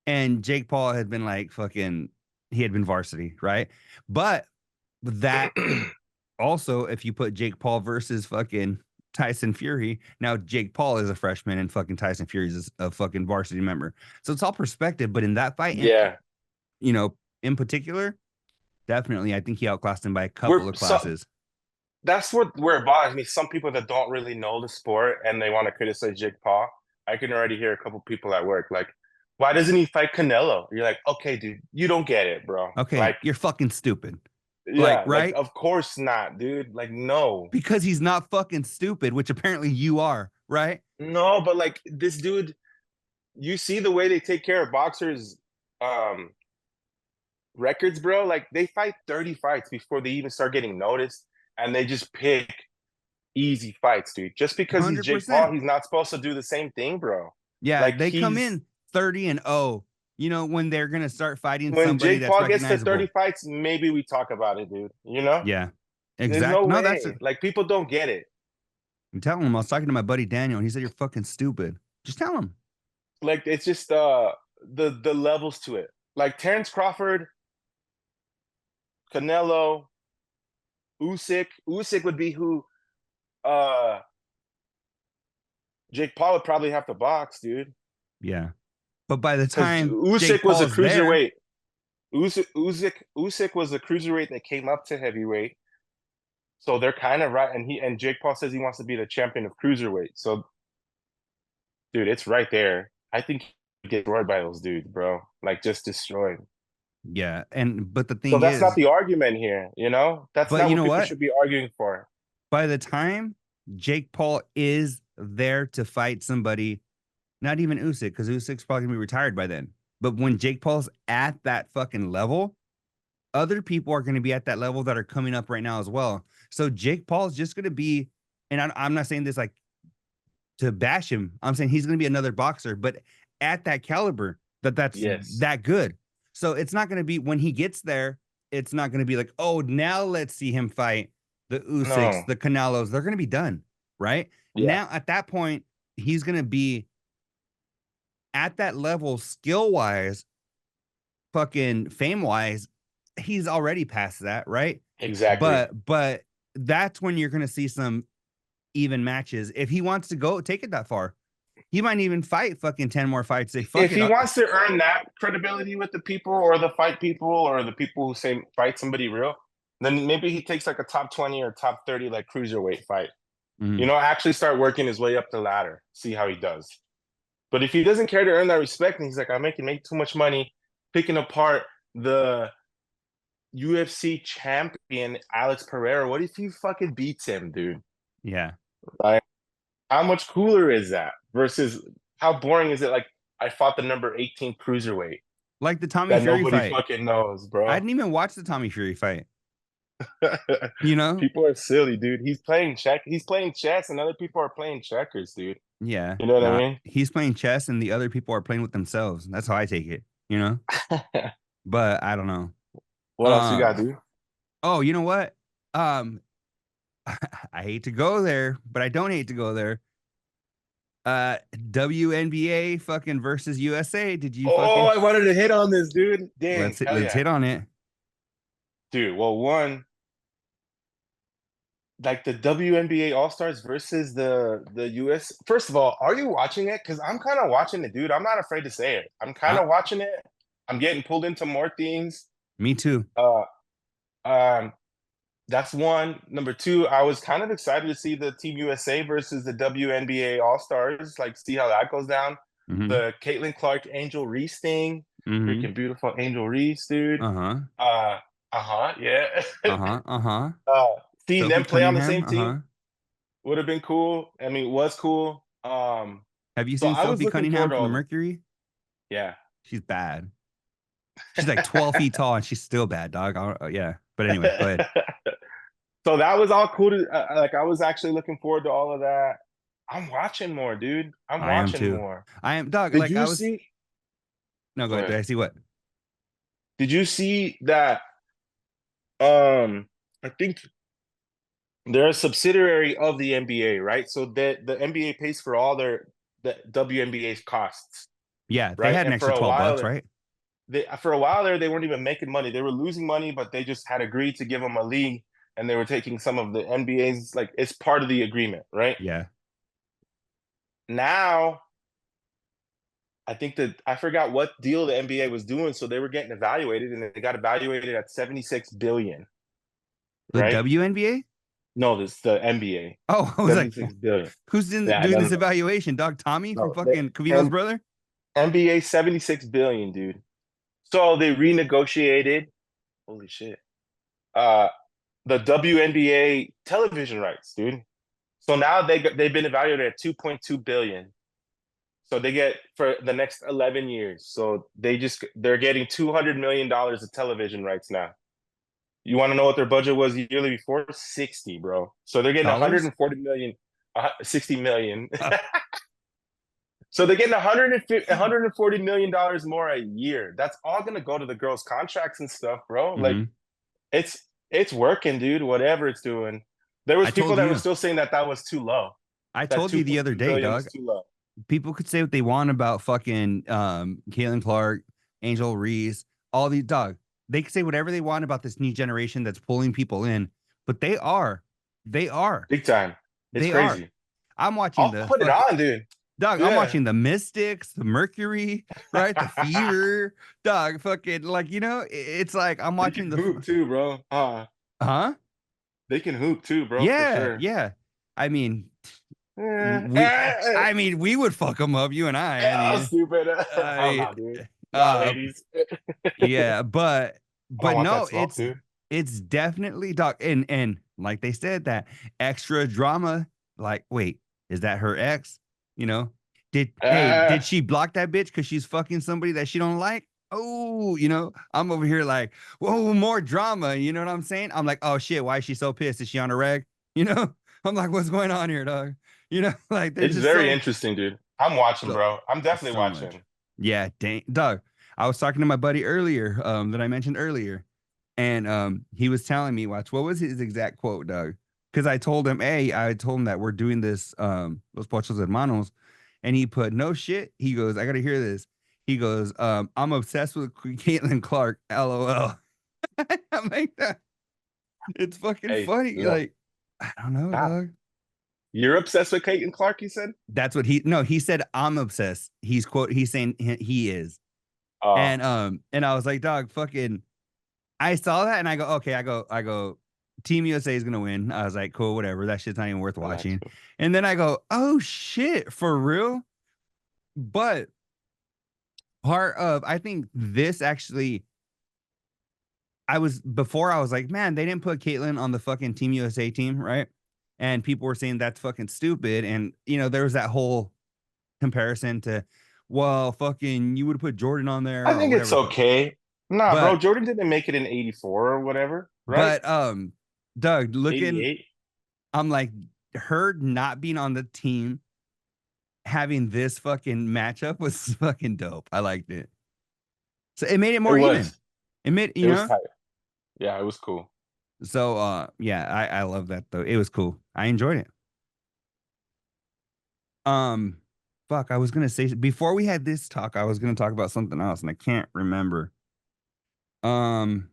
A: And Jake Paul had been like fucking, he had been varsity, right? But that also, if you put Jake Paul versus fucking Tyson Fury, now Jake Paul is a freshman and fucking Tyson Fury is a fucking varsity member. So it's all perspective. But in that fight,
C: Yeah.
A: in particular, definitely, I think he outclassed him by a couple
C: We're
A: of
C: so
A: classes.
C: that's where it bothers me. Some people that don't really know the sport and they want to criticize Jake Paul. I can already hear a couple people at work like, why doesn't he fight Canelo? You're like, okay, dude, you don't get it, bro.
A: Okay,
C: Like,
A: you're fucking stupid. Like,
C: yeah, like
A: right?
C: of course not, dude. Like, no.
A: Because he's not fucking stupid, which apparently you are, right?
C: No, but like this dude, you see the way they take care of boxers um records, bro. Like they fight 30 fights before they even start getting noticed, and they just pick easy fights, dude. Just because he's Jake Paul,
A: 100%.
C: he's not supposed to do the same thing, bro.
A: Yeah,
C: Like
A: they come
C: he's
A: in 30 and 0, when they're going to start fighting
C: when
A: somebody
C: Jake
A: that's
C: Paul gets to 30
A: recognizable.
C: fights, maybe we talk about it, dude. You know?
A: Yeah,
C: There's no
A: exactly. No, that's it.
C: way. Like people don't get it.
A: I'm telling him. I was talking to my buddy Daniel, and he said, "You're fucking stupid." Just tell him.
C: Like it's just the levels to it. Like Terrence Crawford, Canelo, Usyk. Usyk would be who uh Jake Paul would probably have to box, dude.
A: Yeah. But by the
C: Because
A: time
C: Usyk
A: Jake
C: was a
A: Paul's there,
C: cruiserweight. Usyk was a cruiserweight that came up to heavyweight. So they're kind of right. And Jake Paul says he wants to be the champion of cruiserweight. So, dude, it's right there. I think he get destroyed by those dudes, bro. Like just destroyed.
A: yeah. But the
C: So
A: thing
C: that's not
A: is,
C: the argument here, you know? That's
A: but
C: not
A: you
C: what
A: know
C: people
A: what?
C: should be arguing for.
A: By the time Jake Paul is there to fight somebody, not even Usyk, because Usyk's probably gonna be retired by then. But when Jake Paul's at that fucking level, other people are going to be at that level that are coming up right now as well. So Jake Paul's just going to be, and I'm not saying this like to bash him. I'm saying he's going to be another boxer, but at that caliber, that's
C: Yes.
A: that good. So it's not going to be when he gets there. It's not going to be like, oh, now let's see him fight the Usyks,
C: No.
A: the Canelos. They're going to be done, right?
C: Yeah.
A: Now at that point, he's going to be at that level skill wise, fucking fame wise. He's already past that, right?
C: Exactly.
A: But that's when you're gonna see some even matches. If he wants to go take it that far, he might even fight fucking 10 more fights. Say fuck
C: If
A: it.
C: he wants to earn that credibility with the people or the fight people or the people who say fight somebody real, then maybe he takes like a top 20 or top 30 like cruiserweight fight. You
A: Mhm.
C: know, actually start working his way up the ladder, see how he does. But if he doesn't care to earn that respect and he's like, I make too much money picking apart the UFC champion Alex Pereira, what if he fucking beats him, dude?
A: Yeah.
C: Like, how much cooler is that versus how boring is it? Like, I fought the number 18 cruiserweight
A: Like the Tommy
C: that
A: Fury
C: nobody
A: fight.
C: fucking knows,
A: I
C: bro.
A: didn't even watch the Tommy Fury fight. You know?
C: People are silly, dude. He's playing check. He's playing chess, and other people are playing checkers, dude.
A: Yeah.
C: You know what I
A: Nah,
C: mean?
A: he's playing chess and the other people are playing with themselves. That's how I take it, you know? But I don't know.
C: What else you got,
A: Um,
C: dude?
A: oh, you know what? Um, I hate to go there, but I don't hate to go there. WNBA fucking versus USA. Did you
C: Oh,
A: fucking
C: I wanted to hit on this, dude. Dang, hell
A: let's
C: yeah,
A: hit on it.
C: dude. Well, one, like the WNBA All Stars versus the US. First of all, are you watching it? Because I'm kind of watching it, dude. I'm not afraid to say it. I'm kind
A: Uh,
C: of watching it. I'm getting pulled into more things.
A: Me too.
C: Uh, um, that's one. Number two, I was kind of excited to see the Team USA versus the WNBA All Stars. Like, see how that goes down.
A: Mm-hmm.
C: The Caitlin Clark Angel Reese thing.
A: Mm-hmm.
C: Freaking beautiful Angel Reese, dude.
A: Uh-huh.
C: Uh, yeah.
A: Uh-huh. Uh-huh.
C: uh, Seeing
A: Sophie
C: them play on the
A: Cunningham.
C: same
A: Uh-huh.
C: team would have been cool. I mean, it was cool.
A: Have you
C: So
A: seen
C: I was
A: Sophie
C: looking forward
A: Cunningham
C: to
A: from the
C: all the,
A: Mercury?
C: yeah.
A: She's bad. She's like 12 feet tall and she's still bad, dog. Yeah. But anyway, go ahead.
C: So that was all cool to like. I was actually looking forward to all of that. I'm watching more, dude. I'm
A: I am
C: watching
A: too.
C: more.
A: I am, dog.
C: Did
A: Like
C: you
A: I was.
C: see?
A: No, go
C: Go
A: ahead. Did
C: ahead.
A: I see what?
C: Did you see that? I think they're a subsidiary of the NBA, right? So that the NBA pays for all the WNBA's costs,
A: Yeah, they
C: right?
A: had an
C: And for
A: extra
C: a
A: 12
C: while,
A: bucks, right?
C: for a while there, they weren't even making money. They were losing money, but they just had agreed to give them a league, and they were taking some of the NBA's, like, it's part of the agreement, right?
A: Yeah.
C: Now, I think that I forgot what deal the NBA was doing, so they were getting evaluated, and they got evaluated at 76 billion,
A: The
C: right?
A: WNBA?
C: No, this the NBA.
A: Oh, I was like,
C: 76 billion.
A: who's
C: Yeah,
A: doing
C: no,
A: this
C: no, no.
A: evaluation? Dog Tommy from
C: No, the
A: fucking Cavino's
C: M-
A: brother?
C: NBA 76 billion, dude. So they renegotiated, holy shit. Uh the WNBA television rights, dude. So now they've been evaluated at 2.2 billion. So they get for the next 11 years. So they're getting $200 million of television rights now. You want to know what their budget was yearly before? 60, bro. So they're getting
A: Dollars?
C: 140 million, 60 million.
A: Oh,
C: So they're getting 150, $140 million more a year. That's all gonna go to the girls' contracts and stuff, bro. Like,
A: mm-hmm.
C: it's it's working, dude. Whatever it's doing. There was
A: I
C: people
A: told
C: that were
A: you.
C: still saying that was too low.
A: I
C: That
A: told you the other
C: 2.2
A: day,
C: billion was
A: dog.
C: too low.
A: People could say what they want about fucking Caitlin Clark, Angel Reese, all these dog. They could say whatever they want about this new generation that's pulling people in, but they are. They are.
C: Big time. It's
A: They are.
C: crazy.
A: I'm watching
C: I'll
A: the
C: put it
A: fucking
C: on, dude.
A: dog. I'm
C: Yeah.
A: watching the Mystics, the Mercury, right? The Fever, dog. Fucking like it's like I'm
C: They
A: watching
C: can
A: the
C: hoop too, bro.
A: huh?
C: They can hoop too, bro, for
A: Yeah,
C: sure.
A: yeah. I mean,
C: Eh,
A: we.
C: eh, eh,
A: I mean, we would fuck them up. You and I
C: oh,
A: mean,
C: stupid. Hell
A: I.
C: no, dude. Nah,
A: Uh,
C: ladies.
A: yeah, but
C: I don't want that
A: no,
C: smoke, dude.
A: it's definitely dog, and like they said that extra drama. Like, wait, is that her ex? You know,
C: Uh,
A: did she block that bitch because she's fucking somebody that she don't like? Oh, I'm over here like, whoa, more drama. You know what I'm saying? I'm like, oh shit, why is she so pissed? Is she on a reg? You know, I'm like, what's going on here, dog? Like there's
C: it's
A: just
C: very interesting, dude. I'm watching,
A: so,
C: bro. I'm definitely
A: so much.
C: watching.
A: Yeah, dang, dog. I was talking to my buddy earlier, that I mentioned earlier, and he was telling me, watch, what was his exact quote, Doug? Because I told him that we're doing this, Los Pochos Hermanos, and he put, no shit. He goes, I gotta hear this. He goes, I'm obsessed with Caitlin Clark, LOL. I'm like that. It's fucking
C: Hey,
A: funny.
C: look,
A: Like, I don't know,
C: stop.
A: dog.
C: You're obsessed with Caitlin Clark, you said?
A: That's what he said, I'm obsessed. He's saying he is.
C: Oh,
A: And I was like, dog, fucking I saw that and I go, okay, I go, Team USA is gonna win. I was like, cool, whatever. That shit's not even worth
C: relax,
A: watching.
C: bro.
A: And then I go, oh shit, for real? But I think this actually, I was like, man, they didn't put Caitlyn on the fucking Team USA team, right? And people were saying that's fucking stupid. And there was that whole comparison to, well, fucking, you would put Jordan on there
C: I
A: or
C: think it's
A: whatever.
C: okay. Nah, bro,
A: But
C: Jordan didn't make it in 84 or whatever, right?
A: but Doug, looking,
C: 88.
A: I'm like, her not being on the team, having this fucking matchup was fucking dope. I liked it. So it made it
C: It
A: more even.
C: was.
A: It made,
C: It was tight. Yeah, it was cool.
A: So yeah, I love that though. It was cool. I enjoyed it. Fuck, I was gonna say before we had this talk, I was gonna talk about something else, and I can't remember. Um,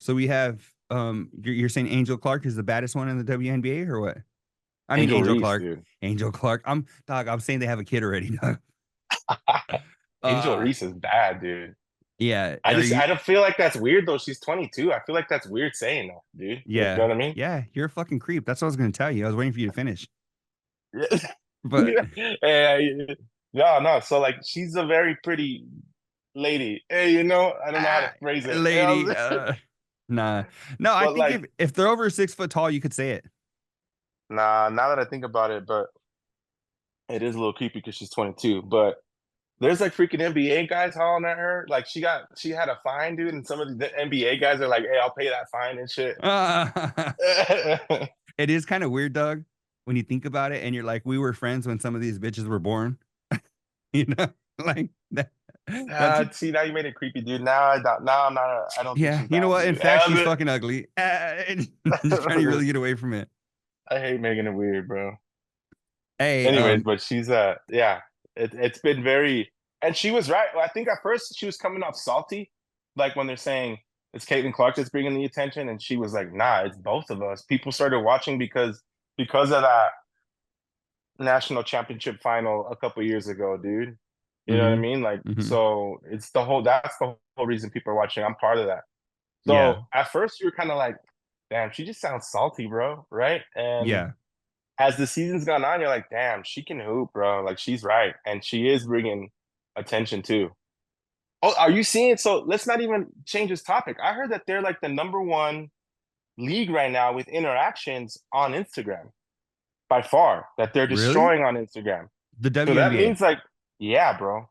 A: so we have you're saying Angel Clark is the baddest one in the WNBA or what? I mean
C: Angel
A: Angel
C: Reese,
A: Clark.
C: dude.
A: Angel Clark. I'm saying they have a kid already, dog.
C: Angel
A: Uh
C: Reese is bad, dude.
A: yeah. Are you
C: I don't feel like that's weird though. She's 22. I feel like that's weird saying that, dude. You know
A: yeah.
C: what I mean?
A: Yeah, you're a fucking creep. That's what I was gonna tell you. I was waiting for you to finish.
C: Yeah.
A: But
C: No, no. So like, she's a very pretty lady. Hey, you know, I don't know how to phrase it.
A: lady, nah. No, I
C: But
A: think
C: like,
A: if they're over 6 foot tall, you could say it.
C: nah. Now that I think about it, but it is a little creepy because she's 22. But there's like freaking NBA guys hollering at her. Like she had a fine, dude, and some of the NBA guys are like, "Hey, I'll pay that fine and shit."
A: It is kind of weird, Doug, when you think about it, and you're like, we were friends when some of these bitches were born. You know, like that. That's
C: See, now you made it creepy, dude. Now I don't. Now I'm not. I don't think
A: yeah.
C: she's
A: You know
C: bad,
A: what? In
C: dude.
A: fact, she's fucking ugly. I'm just trying to really get away from it.
C: I hate making it weird, bro.
A: Hey,
C: Anyways, but she's yeah, it's been very, and she was right. I think at first she was coming off salty, like when they're saying it's Caitlin Clark that's bringing the attention, and she was like, "Nah, it's both of us." People started watching because of that national championship final a couple years ago, dude. You know what I
A: hmm
C: mean? Like,
A: hmm
C: so it's the whole. That's the whole reason people are watching. I'm part of that.
A: yeah,
C: So at first you were kind of like, "Damn, she just sounds salty, bro," right? And
A: yeah.
C: as the season's gone on, you're like, damn, she can hoop, bro. Like she's right, and she is bringing attention too. Oh, are you seeing? So let's not even change this topic. I heard that they're like the number one league right now with interactions on Instagram by far. That they're
A: Really?
C: destroying on Instagram.
A: The
C: So that
A: WNBA.
C: means like, yeah, bro.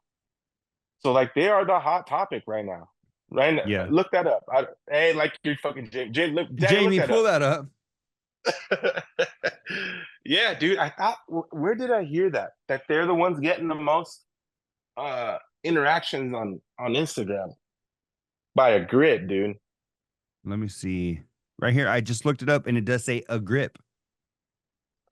C: So like they are the hot topic right now. Right now,
A: Yeah.
C: look that up. Hey, like you're fucking Jay, look, Daniel, look
A: Jamie,
C: that
A: pull
C: up.
A: that up.
C: Yeah, dude. I thought, where did I hear that? That they're the ones getting the most interactions on Instagram by a grid, dude.
A: Let me see. Right here, I just looked it up, and it does say a grip.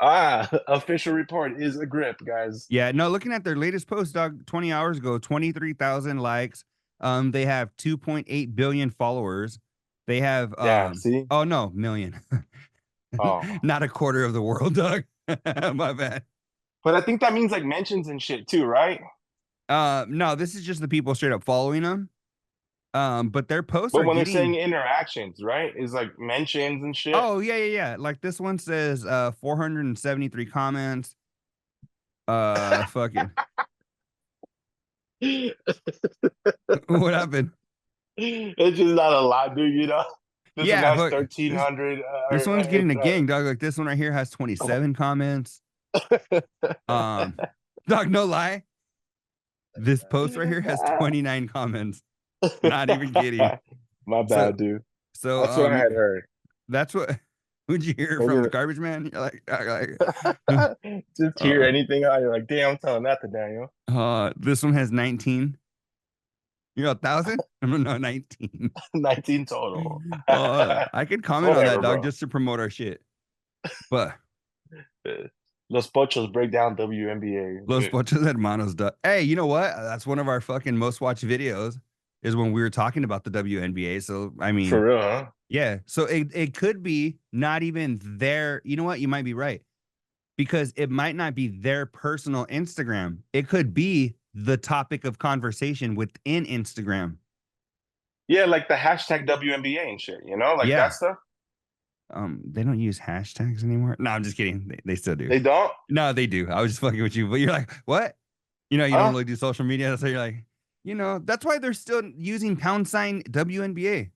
C: Official report is a grip, guys.
A: Yeah, no, looking at their latest post, dog, 20 hours ago, 23,000 likes. They have 2.8 billion followers. They have
C: Yeah, see?
A: oh no, million.
C: Oh.
A: Not a quarter of the world, dog. My bad.
C: But I think that means like mentions and shit too, right?
A: No, this is just the people straight up following them. But their posts
C: But
A: are
C: when they're saying
A: getting
C: interactions, right? Is like mentions and shit.
A: oh yeah. Like this one says 473 comments. Fucking what happened?
C: It's just not a lot, dude, you know? This one
A: Yeah,
C: has
A: fuck.
C: 1,300.
A: This one's getting a gang, dog. Like this one right here has 27 comments. Dog, no lie. This post right here has 29 comments. Not even kidding.
C: My
A: So,
C: bad, dude.
A: so
C: That's what I had heard.
A: that's what would you hear from the garbage man? You're like
C: Just hear anything out, you're like, damn, I'm telling that to Daniel.
A: This one has 19. You're 1,000? No, 19.
C: 19 total.
A: I could comment on that,
C: Whatever,
A: dog,
C: bro.
A: just to promote our shit. But
C: Los Pochos break down WNBA.
A: Los Pochos Hermanos, dog. Hey, you know what? That's one of our fucking most watched videos is when we were talking about the WNBA. So, I
C: For
A: mean,
C: real, huh?
A: yeah. So it could be not even their, you know what? You might be right. Because it might not be their personal Instagram. It could be the topic of conversation within Instagram.
C: Yeah, like the hashtag WNBA and shit, you know, like
A: Yeah.
C: that stuff.
A: They don't use hashtags anymore. No, I'm just kidding. They still do.
C: They don't?
A: No, they do. I was just fucking with you, but you're like, what? You know, you don't really do social media. So you're like, you know, that's why they're still using # WNBA.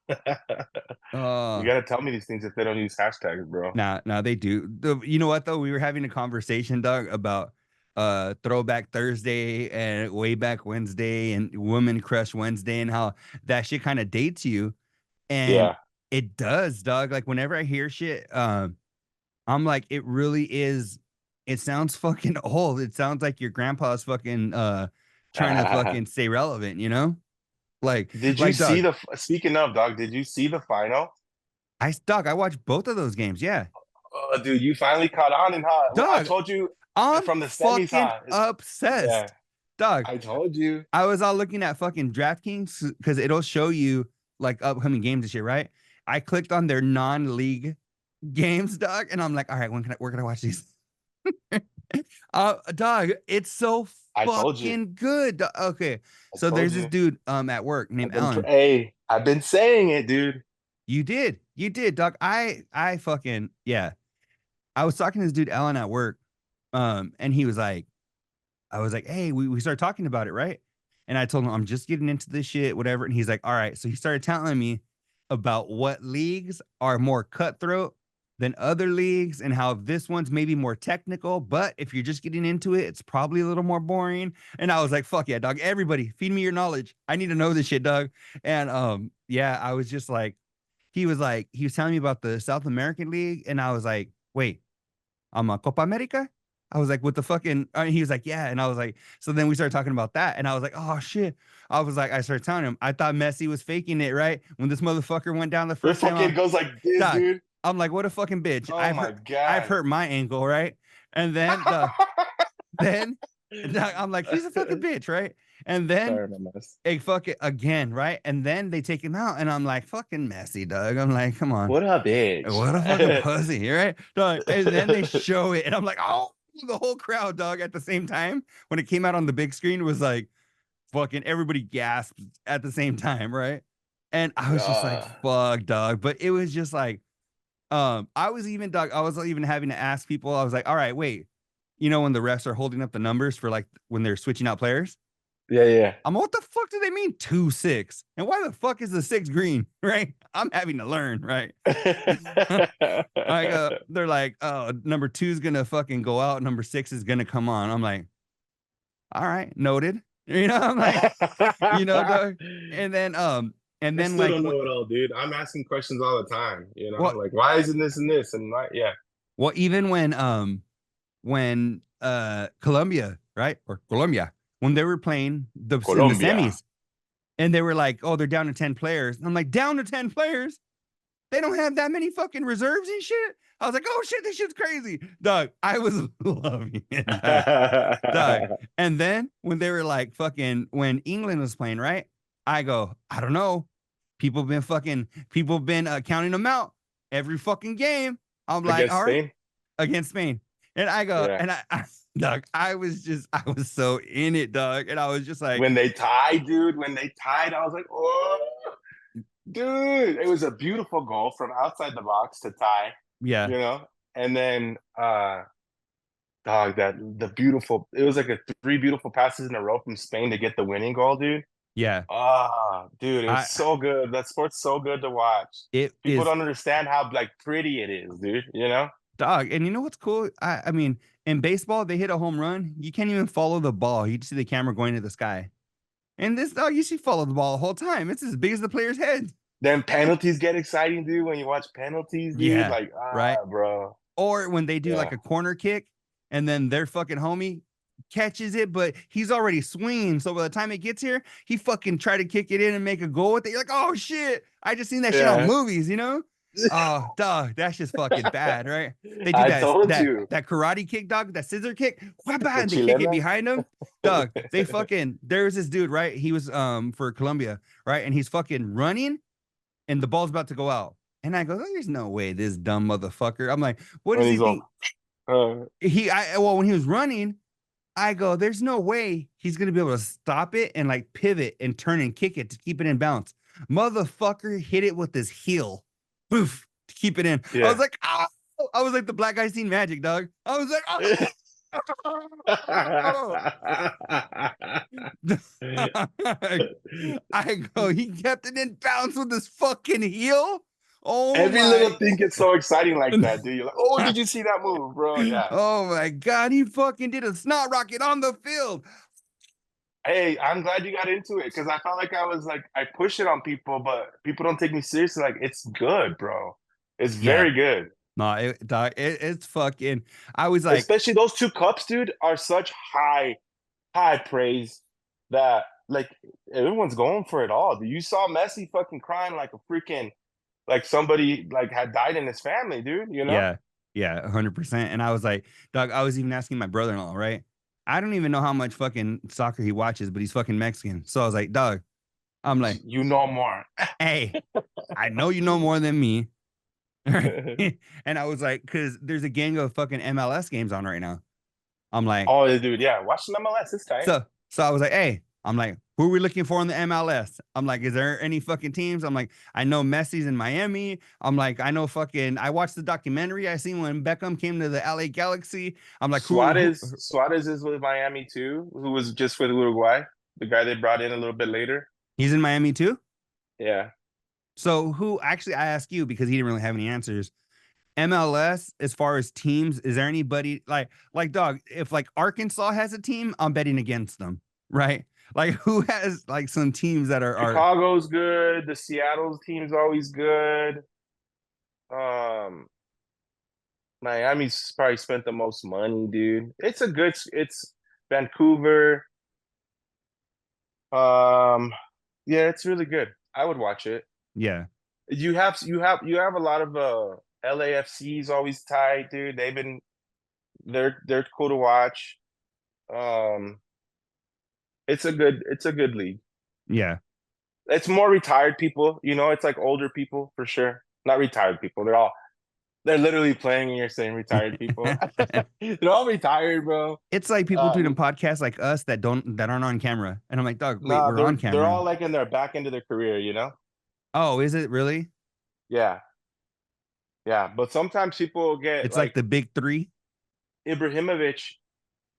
C: You gotta tell me these things if they don't use hashtags, bro.
A: Nah, they do. You know what though? We were having a conversation, Doug, about Throwback Thursday and Way Back Wednesday and Woman Crush Wednesday and how that shit kind of dates you. And
C: Yeah.
A: it does, dog. Like whenever I hear shit, I'm like, it really is. It sounds fucking old. It sounds like your grandpa's fucking trying to fucking stay relevant, you know? Like,
C: Did you
A: like
C: see
A: dog.
C: speaking of dog, did you see the final?
A: I watched both of those games. Yeah.
C: Oh, dude, you finally caught on and how I
A: Dog,
C: told you
A: I'm
C: from the semis,
A: fucking
C: huh? Yeah,
A: obsessed. Dog,
C: I told you.
A: I was all looking at fucking DraftKings because it'll show you like upcoming games and shit, right? I clicked on their non-league games, dog, and I'm like, all right, where can I watch these? Dog, it's so
C: I told you.
A: fucking good. Okay,
C: I
A: so
C: told
A: there's this
C: you.
A: dude at work named Alan.
C: Hey, I've been saying it, dude.
A: You did, dog. I fucking yeah. I was talking to this dude Alan at work, and he was like, I was like, hey, we started talking about it, right? And I told him I'm just getting into this shit, whatever. And he's like, all right. So he started telling me about what leagues are more cutthroat than other leagues and how this one's maybe more technical. But if you're just getting into it, it's probably a little more boring. And I was like, fuck yeah, dog. Everybody, feed me your knowledge. I need to know this shit, dog. And yeah, I was just like, he was telling me about the South American League, and I was like, wait, I'm a Copa America. I was like, what the fucking? He was like, yeah, and I was like, so then we started talking about that, and I was like, oh shit. I was like, I started telling him, I thought Messi was faking it, right? When this motherfucker went down the
C: This
A: first time,
C: fucking goes like this,
A: dog,
C: dude.
A: I'm like, what a fucking bitch.
C: Oh my
A: I've
C: god.
A: hurt my ankle, right? And then then dog, I'm like, he's a fucking bitch, right? And then
C: Sorry, my mess.
A: they fuck it again, right? And then they take him out, and I'm like, fucking Messi, dog. I'm like, come on.
C: What a bitch.
A: What a fucking pussy, right? Dog. And then they show it, and I'm like, oh, the whole crowd, dog, at the same time. When it came out on the big screen, was like fucking everybody gasped at the same time, right? And I was just like, fuck, dog. But it was just like, I was even having to ask people, I was like, all right, wait, when the refs are holding up the numbers for like when they're switching out players.
C: Yeah.
A: I'm what the fuck do they mean 2-6? And why the fuck is the 6 green? Right? I'm having to learn, right? They're like, oh, number 2 is gonna fucking go out, number 6 is gonna come on. I'm like, all right, noted. I'm like, dog. And then
C: I still
A: like
C: don't know it all, dude. I'm asking questions all the time,
A: well,
C: like why isn't this and this and like
A: well, even when Colombia, right? Or Colombia, when they were playing in the semis, and they were like, oh, they're down to 10 players. And I'm like, down to 10 players? They don't have that many fucking reserves and shit. I was like, oh shit, this shit's crazy. Dog, I was loving it. Dog. And then when they were like when England was playing, right? I go, I don't know. People have been counting them out every fucking game. I'm like,
C: against
A: all right,
C: Spain?
A: Against Spain. And I go, and dog, I was so in it, dog. And I was just like,
C: when they tied, I was like, oh, dude, it was a beautiful goal from outside the box to tie.
A: yeah.
C: And then dog, it was like 3 beautiful passes in a row from Spain to get the winning goal, dude.
A: Yeah.
C: Dude, it was so good. That sport's so good to watch. People don't understand how like pretty it is, dude.
A: Dog. And you know what's cool? I mean, in baseball, they hit a home run. You can't even follow the ball. You just see the camera going to the sky. And this dog, you see follow the ball the whole time. It's as big as the player's head.
C: Then penalties get exciting, dude. When you watch penalties, dude,
A: yeah,
C: like
A: right,
C: bro.
A: Or when they do like a corner kick, and then their fucking homie catches it, but he's already swinging. So by the time it gets here, he fucking try to kick it in and make a goal with it. You're like, oh shit, I just seen that shit on movies, Oh, dog, that's just fucking bad, right? They do that karate kick, dog, that scissor kick, and they kick it behind them, dog. There was this dude, right? He was for Colombia, right? And he's fucking running, and the ball's about to go out. And I go, there's no way this dumb motherfucker. I'm like, what does he think? When he was running, I go, there's no way he's gonna be able to stop it and like pivot and turn and kick it to keep it in bounce. Motherfucker hit it with his heel. Boof, to keep it in. I was like, oh! I was like the black guy seen magic, dog. I was like, I go, he kept it in bounce with his fucking heel. Oh,
C: every little thing gets so exciting like that, dude. You're like, oh, did you see that move, bro? Yeah.
A: Oh my god, he fucking did a snot rocket on the field.
C: Hey, I'm glad you got into it because I felt like I push it on people, but people don't take me seriously. Like, it's good, bro. It's very good.
A: No, it's fucking. I was like,
C: especially those 2 cups, dude, are such high praise that like everyone's going for it all. You saw Messi fucking crying like a freaking like somebody like had died in his family, dude.
A: Yeah. Yeah, 100%. And I was like, dog, I was even asking my brother-in-law, right? I don't even know how much fucking soccer he watches, but he's fucking Mexican. So I was like, dog, I'm like,
C: You know more.
A: hey, I know you know more than me. And I was like, because there's a gang of fucking MLS games on right now. I'm like,
C: Oh, dude, yeah. Watch some MLS this time.
A: so I was like, hey, I'm like, who are we looking for in the MLS? I'm like, is there any fucking teams? I'm like, I know Messi's in Miami. I'm like, I know fucking, I watched the documentary I seen when Beckham came to the LA Galaxy. I'm like,
C: Suarez is with Miami too, who was just with Uruguay. The guy they brought in a little bit later.
A: he's in Miami too?
C: Yeah.
A: So who actually, I asked you because he didn't really have any answers. MLS, as far as teams, is there anybody like dog? If like Arkansas has a team, I'm betting against them, right? Like who has like some teams that are
C: Chicago's good. The Seattle's team's always good. Um, Miami's probably spent the most money, dude. It's Vancouver. Um, yeah, it's really good. I would watch it.
A: yeah,
C: You have a lot of LAFC's always tight, dude. They're cool to watch. Um, it's a good league.
A: yeah.
C: It's more retired people, it's like older people for sure. Not retired people. They're literally playing and you're saying retired people. They're all retired, bro.
A: It's like people
C: Uh,
A: doing podcasts like us that aren't on camera. And I'm like, dog, wait,
C: nah,
A: we're on
C: they're
A: camera.
C: all like in their back end of their career.
A: Oh, is it really?
C: Yeah, yeah. But sometimes people get
A: It's like
C: like
A: the big three.
C: Ibrahimovic.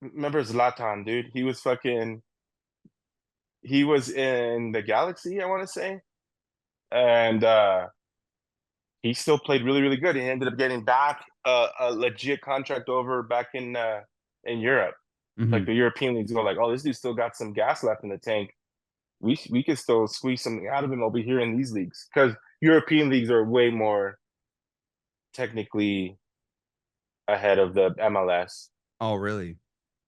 C: Remember Zlatan, dude? He was in the Galaxy, I want to say, and he still played really, really good. He ended up getting back a legit contract over back in Europe. Like
A: Hmm.
C: the European leagues go like, oh, this dude still got some gas left in the tank. We could still squeeze something out of him over here in these leagues because European leagues are way more technically ahead of the MLS.
A: Oh, really?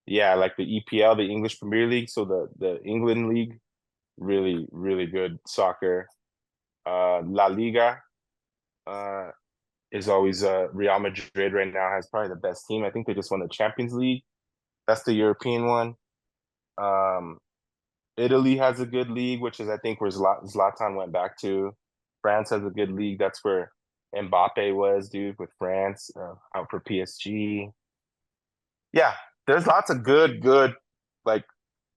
C: Yeah, like the EPL, the English Premier League, so the England league, really, really good soccer. La Liga uh, is always Real Madrid right now has probably the best team. I think they just won the Champions League. That's the European one. Um, Italy has a good league, which is I think where Zlatan went back to. France has a good league. That's where Mbappe was, dude, with France out for PSG. Yeah, there's lots of good, like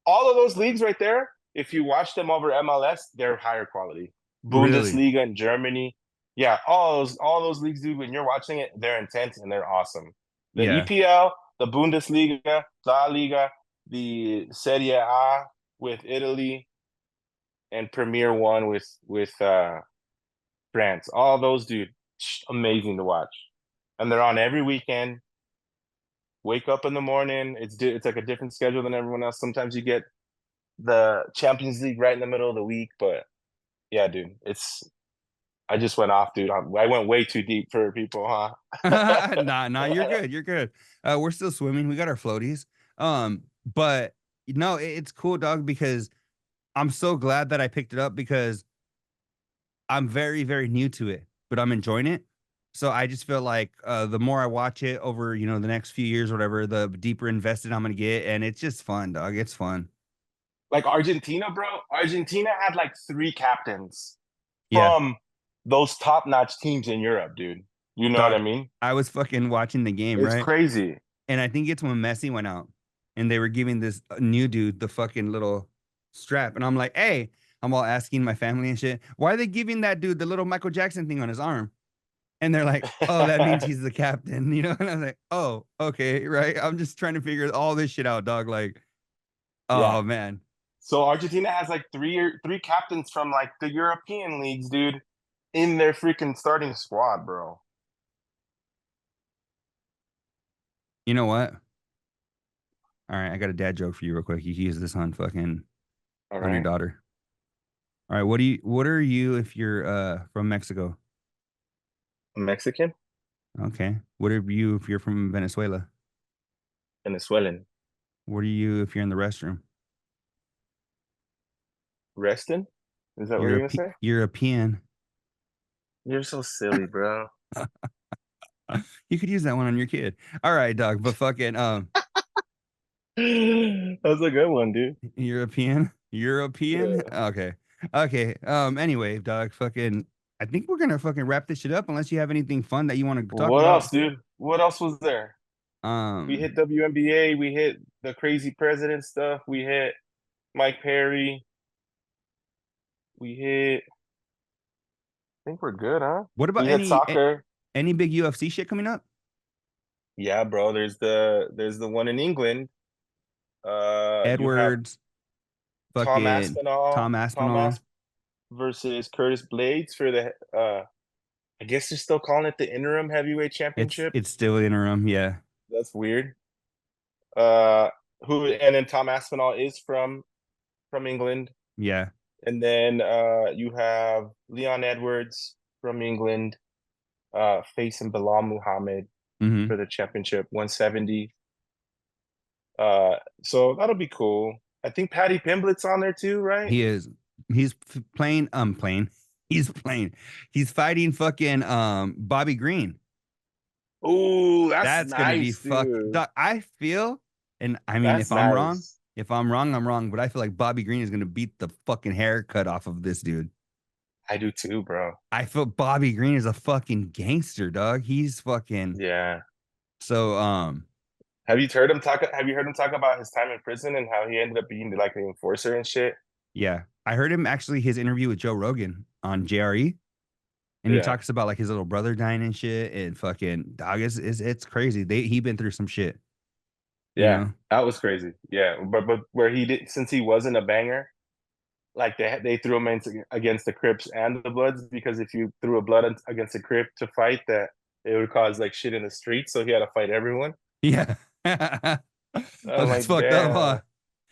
C: all of those leagues right there. If you watch them over MLS, they're higher quality.
A: Really?
C: Bundesliga in Germany, yeah, all those leagues, dude. When you're watching it, they're intense and they're awesome. The
A: Yeah.
C: EPL, the Bundesliga, La Liga, the Serie A with Italy, and Premier One with France. All those, dude, amazing to watch. And they're on every weekend. Wake up in the morning. It's like a different schedule than everyone else. Sometimes you get the Champions League right in the middle of the week, but yeah, dude, I just went off, dude. I went way too deep for people, huh?
A: Nah, you're good. You're good. We're still swimming. We got our floaties. But no, it's cool, dog, because I'm so glad that I picked it up because I'm very, very new to it, but I'm enjoying it. So I just feel like the more I watch it over, the next few years, or whatever, the deeper invested I'm gonna get, and it's just fun, dog. It's fun.
C: Like Argentina, bro. Argentina had like three captains
A: Yeah,
C: from those top-notch teams in Europe, dude. You know what I
A: dog.
C: mean?
A: I was fucking watching the game,
C: It's
A: right?
C: crazy.
A: And I think it's when Messi went out, and they were giving this new dude the fucking little strap, and I'm like, hey, I'm all asking my family and shit, why are they giving that dude the little Michael Jackson thing on his arm? And they're like, oh, that means he's the captain, And I was like, oh, okay, right. I'm just trying to figure all this shit out, dog. Like,
C: Yeah.
A: oh man.
C: So Argentina has like three captains from like the European leagues, dude, in their freaking starting squad, bro.
A: You know what? All right, I got a dad joke for you real quick. You can use this
C: All
A: on your
C: right.
A: daughter. All right, what are you if you're from Mexico?
C: Mexican,
A: Okay. What are you if you're from Venezuela?
C: Venezuelan,
A: What are you if you're in the restroom?
C: Reston. Is that what you're gonna say?
A: European.
C: You're so silly, bro.
A: You could use that one on your kid. All right, dog. But fucking
C: That's a good one, dude.
A: European. European?
C: Yeah.
A: Okay. Okay. Anyway, dog, fucking I think we're gonna fucking wrap this shit up unless you have anything fun that you want to talk
C: What
A: about.
C: else, dude? What else was there? We hit
A: Um,
C: WNBA. We hit the crazy president stuff. We hit Mike Perry. We hit. I think we're good, huh?
A: what
C: We
A: about
C: hit soccer.
A: any big UFC shit coming up?
C: Yeah, bro. There's the one in England. You have
A: Edwards,
C: Tom
A: fucking
C: Aspinall.
A: Tom
C: Tom
A: Aspinall.
C: Asp versus Curtis Blades for the. I guess they're still calling it the interim heavyweight championship.
A: It's still interim, yeah.
C: That's weird. Uh, who and then Tom Aspinall is from England.
A: Yeah.
C: And then you have Leon Edwards from England facing Bilal Muhammad
A: Mm-hmm.
C: for the championship, 170. So that'll be cool. I think Paddy Pimblett's on there too, right?
A: He is. He's playing. He's playing. He's fighting fucking Bobby Green.
C: Oh, that's
A: That's gonna be
C: nice, dude.
A: I feel, and I mean,
C: That's nice.
A: if I'm wrong, I'm wrong. But I feel like Bobby Green is gonna beat the fucking haircut off of this dude.
C: I do too, bro.
A: I feel Bobby Green is a fucking gangster, dog. He's fucking
C: Yeah.
A: so
C: Have you heard him talk? Have you heard him talk about his time in prison and how he ended up being like the enforcer and shit?
A: yeah. I heard him actually his interview with Joe Rogan on JRE. And he
C: Yeah.
A: talks about like his little brother dying and shit, and fucking dog is it's crazy. He been through some shit, you
C: Yeah,
A: know.
C: that was crazy. Yeah, but where he did, since he wasn't a banger, like they threw him against the Crips and the Bloods, because if you threw a Blood against a Crip to fight, that it would cause like shit in the street, so he had to fight everyone.
A: Yeah. Oh,
C: I'm
A: that's
C: like,
A: fucked up, huh?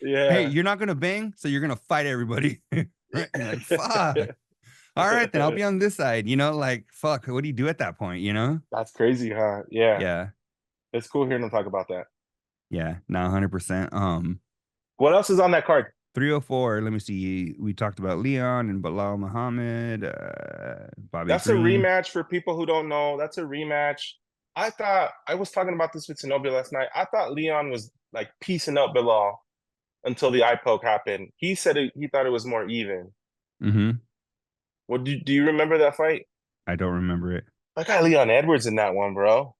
C: damn.
A: Hey,
C: Yeah.
A: you're not gonna bang, so you're gonna fight everybody. Right? You're like, fuck. All right, then I'll be on this side. You know, like fuck. What do you do at that point? You know?
C: That's crazy, huh? Yeah,
A: Yeah.
C: it's cool hearing him talk about that.
A: Yeah. Not 100%.
C: What else is on that card?
A: 304. Let me see. We talked about Leon and Bilal Muhammad, Bobby
C: That's a
A: Green.
C: rematch for people who don't know. That's a rematch. I thought I was talking about this with Zenobia last night. I thought Leon was like piecing up Bilal until the eye poke happened. He said he thought it was more even.
A: Mm-hmm.
C: What do you remember that fight?
A: I don't remember it.
C: I got Leon Edwards in that one, bro.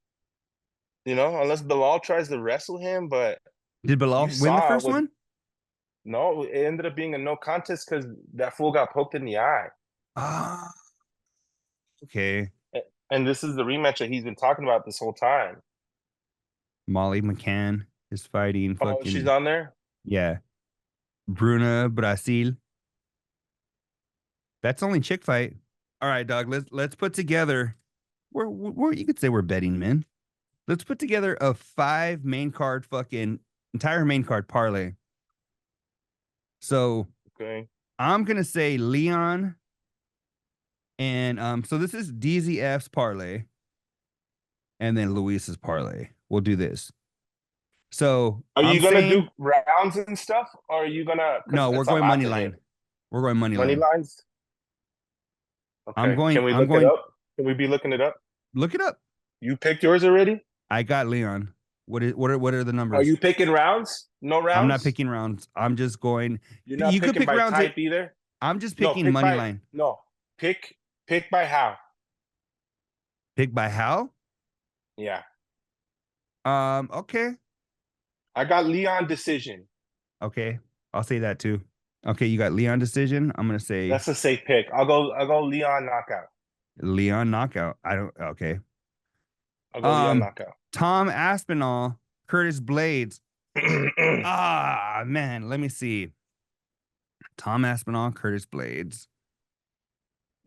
C: You know, unless Bilal tries to wrestle him, but
A: Did Bilal
C: you
A: win the
C: saw it
A: first
C: with
A: one?
C: no, it ended up being a no contest because that fool got poked in the eye.
A: Ah, okay.
C: And this is the rematch that he's been talking about this whole time.
A: Molly McCann is fighting
C: Oh, she's
A: fucking
C: on there?
A: yeah. Bruna Brasil. That's only chick fight. All right, dog. Let's put together. We're you could say we're betting men. Let's put together a 5 main card fucking entire main card parlay. So
C: Okay.
A: I'm gonna say Leon and so this is DZF's parlay and then Luis's parlay. We'll do this. So
C: Are
A: I'm
C: you gonna
A: saying
C: do rounds and stuff? Or are you gonna
A: no, we're
C: it's all
A: going money
C: after
A: line.
C: hit.
A: We're going money
C: Money
A: line.
C: lines? Okay. Can we
A: I'm
C: look it
A: going
C: up? Can we be looking it up?
A: look it up.
C: You picked yours already?
A: I got Leon. What are the
C: Are
A: numbers?
C: you picking rounds? No
A: I'm not
C: rounds?
A: picking rounds. I'm just going.
C: You're not
A: You could
C: picking
A: pick
C: by
A: rounds.
C: type either?
A: I'm just
C: No,
A: picking money line.
C: no. Pick by how?
A: Pick by how?
C: Yeah.
A: Okay.
C: I got Leon decision.
A: Okay. I'll say that too. Okay, you got Leon decision. I'm gonna say
C: That's a safe pick. I'll go Leon knockout.
A: Leon knockout. I don't okay.
C: I'll go Leon knockout.
A: Tom Aspinall, Curtis Blades. Ah man, let me see. Tom Aspinall, Curtis Blades.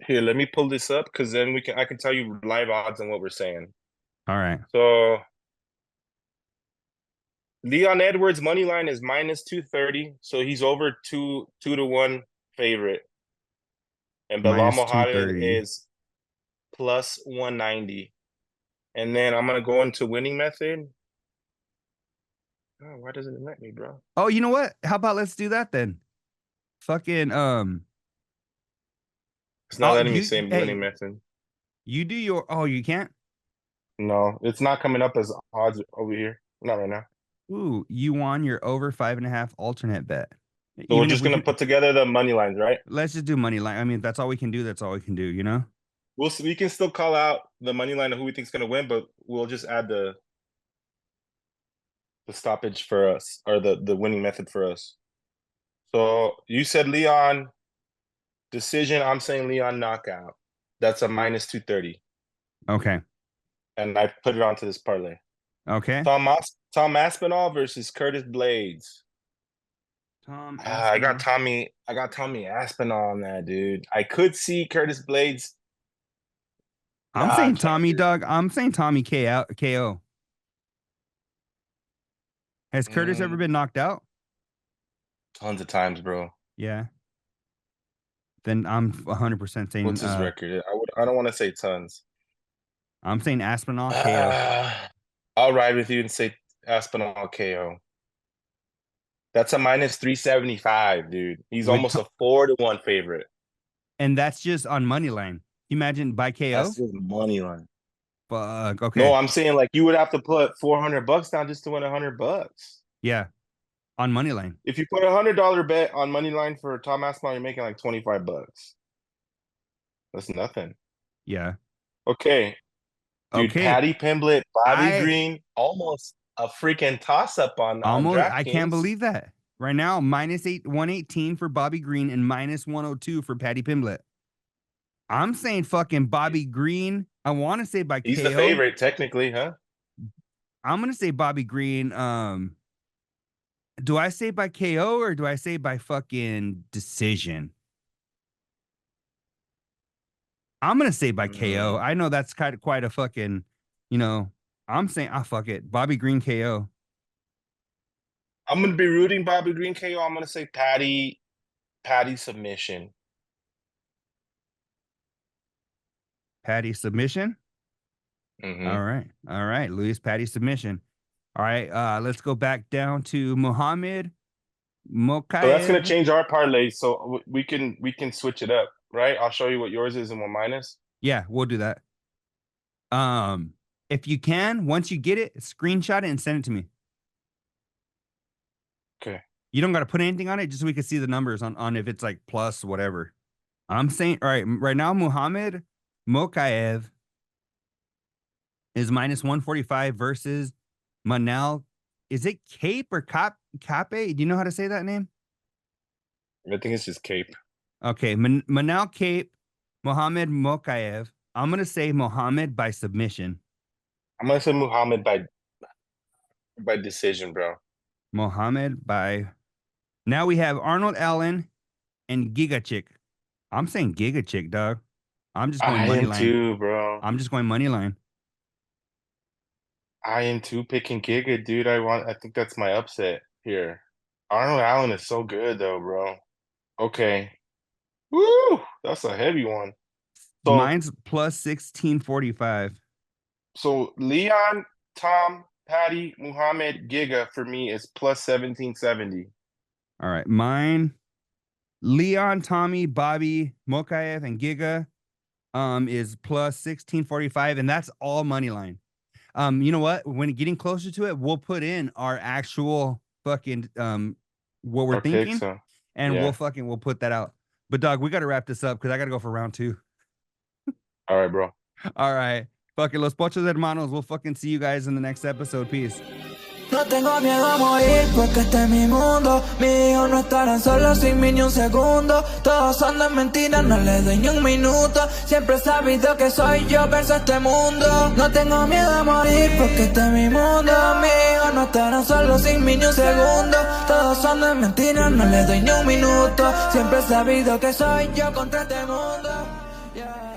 C: Here, let me pull this up because then I can tell you live odds on what we're saying.
A: All right.
C: So Leon Edwards money line is -230, so he's over 2-1 favorite. And Bilal
A: Minus
C: Mohammed
A: 230.
C: is +190. And then I'm gonna go into winning method. Oh, why doesn't it let me, bro?
A: Oh, you know what? How about let's do that then? Fucking
C: It's not letting me
A: you
C: say winning method.
A: you do your you can't?
C: No, it's not coming up as odds over here. Not right now.
A: Ooh, you won your over 5.5 alternate bet.
C: So we're
A: Even if
C: just
A: we
C: gonna
A: can,
C: put together the money lines, right?
A: let's just do money line. I mean, if that's all we can do. That's all we can do, you know?
C: We can still call out the money line of who we think's gonna win, but we'll just add the stoppage for us, or the winning method for us. So you said Leon decision. I'm saying Leon knockout. That's a minus 230,
A: Okay.
C: and I put it onto this parlay.
A: Okay.
C: Tom Aspinall versus Curtis Blades.
A: Tom
C: I got
A: Aspinall.
C: Tommy Aspinall on that, dude. I could see Curtis Blades.
A: I'm
C: I
A: saying
C: can't
A: Tommy,
C: do
A: Doug. I'm saying Tommy KO. Has Curtis ever
C: it.
A: been knocked out?
C: Tons of times, bro.
A: Yeah. Then I'm 100% saying
C: What's his record? I don't want to say tons.
A: I'm saying Aspinall KO.
C: I'll ride with you and say Aspinall KO. That's a minus 375, dude. He's
A: With
C: almost a 4-1 favorite.
A: and that's just on money line. Imagine by KO.
C: That's just money line.
A: Fuck.
C: No,
A: Okay.
C: I'm saying like you would have to put $400 down just to win $100.
A: Yeah. On money line.
C: If you put $100 bet on money line for Tom Aspinall, you're making like $25. That's nothing.
A: Yeah.
C: Okay, dude.
A: Okay.
C: Patty Pimblett, Bobby
A: I
C: Green, almost a freaking toss up on
A: I can't
C: DraftKings.
A: believe that. Right now, minus 118 for Bobby Green and minus 102 for Patty Pimblett. I'm saying fucking Bobby Green. I want to say by
C: He's
A: KO.
C: the favorite, technically, huh?
A: I'm gonna say Bobby Green. Do I say by KO or do I say by fucking decision? I'm gonna say by KO. I know that's kind of quite a fucking, you know. I'm saying, fuck it, Bobby Green KO.
C: I'm gonna be rooting Bobby Green KO. I'm gonna say Patty submission.
A: Patty submission. All right, Luis Patty submission. All right, let's go back down to Muhammad Mokaev.
C: So that's gonna change our parlay. So we can switch it up, right? I'll show you what yours is and what mine is.
A: Yeah, we'll do that. If you can, once you get it, screenshot it and send it to me.
C: Okay.
A: You don't got to put anything on it, just so we can see the numbers on if it's like plus whatever. I'm saying, all right now, Muhammad Mokaev is minus 145 versus Manal. Is it Cape or Cape? Do you know how to say that name?
C: I think it's just Cape.
A: Okay, Manal Cape, Muhammad Mokaev. I'm gonna say Muhammad by submission.
C: I'm gonna say Muhammad by decision, bro.
A: Muhammad by. Now we have Arnold Allen and Giga Chick. I'm saying Giga Chick, dog. I'm just going money line
C: too, bro.
A: I'm just going money line.
C: I am too picking Giga, dude. I think that's my upset here. Arnold Allen is so good though, bro. Okay. Woo! That's a heavy one. So,
A: mine's plus 1645.
C: So Leon, Tom, Patty, Muhammad, Giga for me is plus 1770.
A: All right. Mine, Leon, Tommy, Bobby, Mokaev, and Giga is plus 1645, and that's all money line. You know what? When getting closer to it, we'll put in our actual fucking what we're thinking, and we'll put that out. But dog, we gotta wrap this up because I gotta go for round 2.
C: All right, bro.
A: All right. Fucking Los Pochos Hermanos. We'll fucking see you guys in the next episode. Peace.
B: No tengo miedo a morir porque este es mi mundo. Mis hijos no estarán solos sin mí ni un segundo. Todos son de mentiras, no les doy ni un minuto. Siempre he sabido que soy yo versus este mundo. No tengo miedo a morir porque este es mi mundo. Mis hijos no estarán solos sin mí ni un segundo. Todos son de mentiras, no les doy ni un minuto. Siempre he sabido que soy yo contra este mundo. Yeah.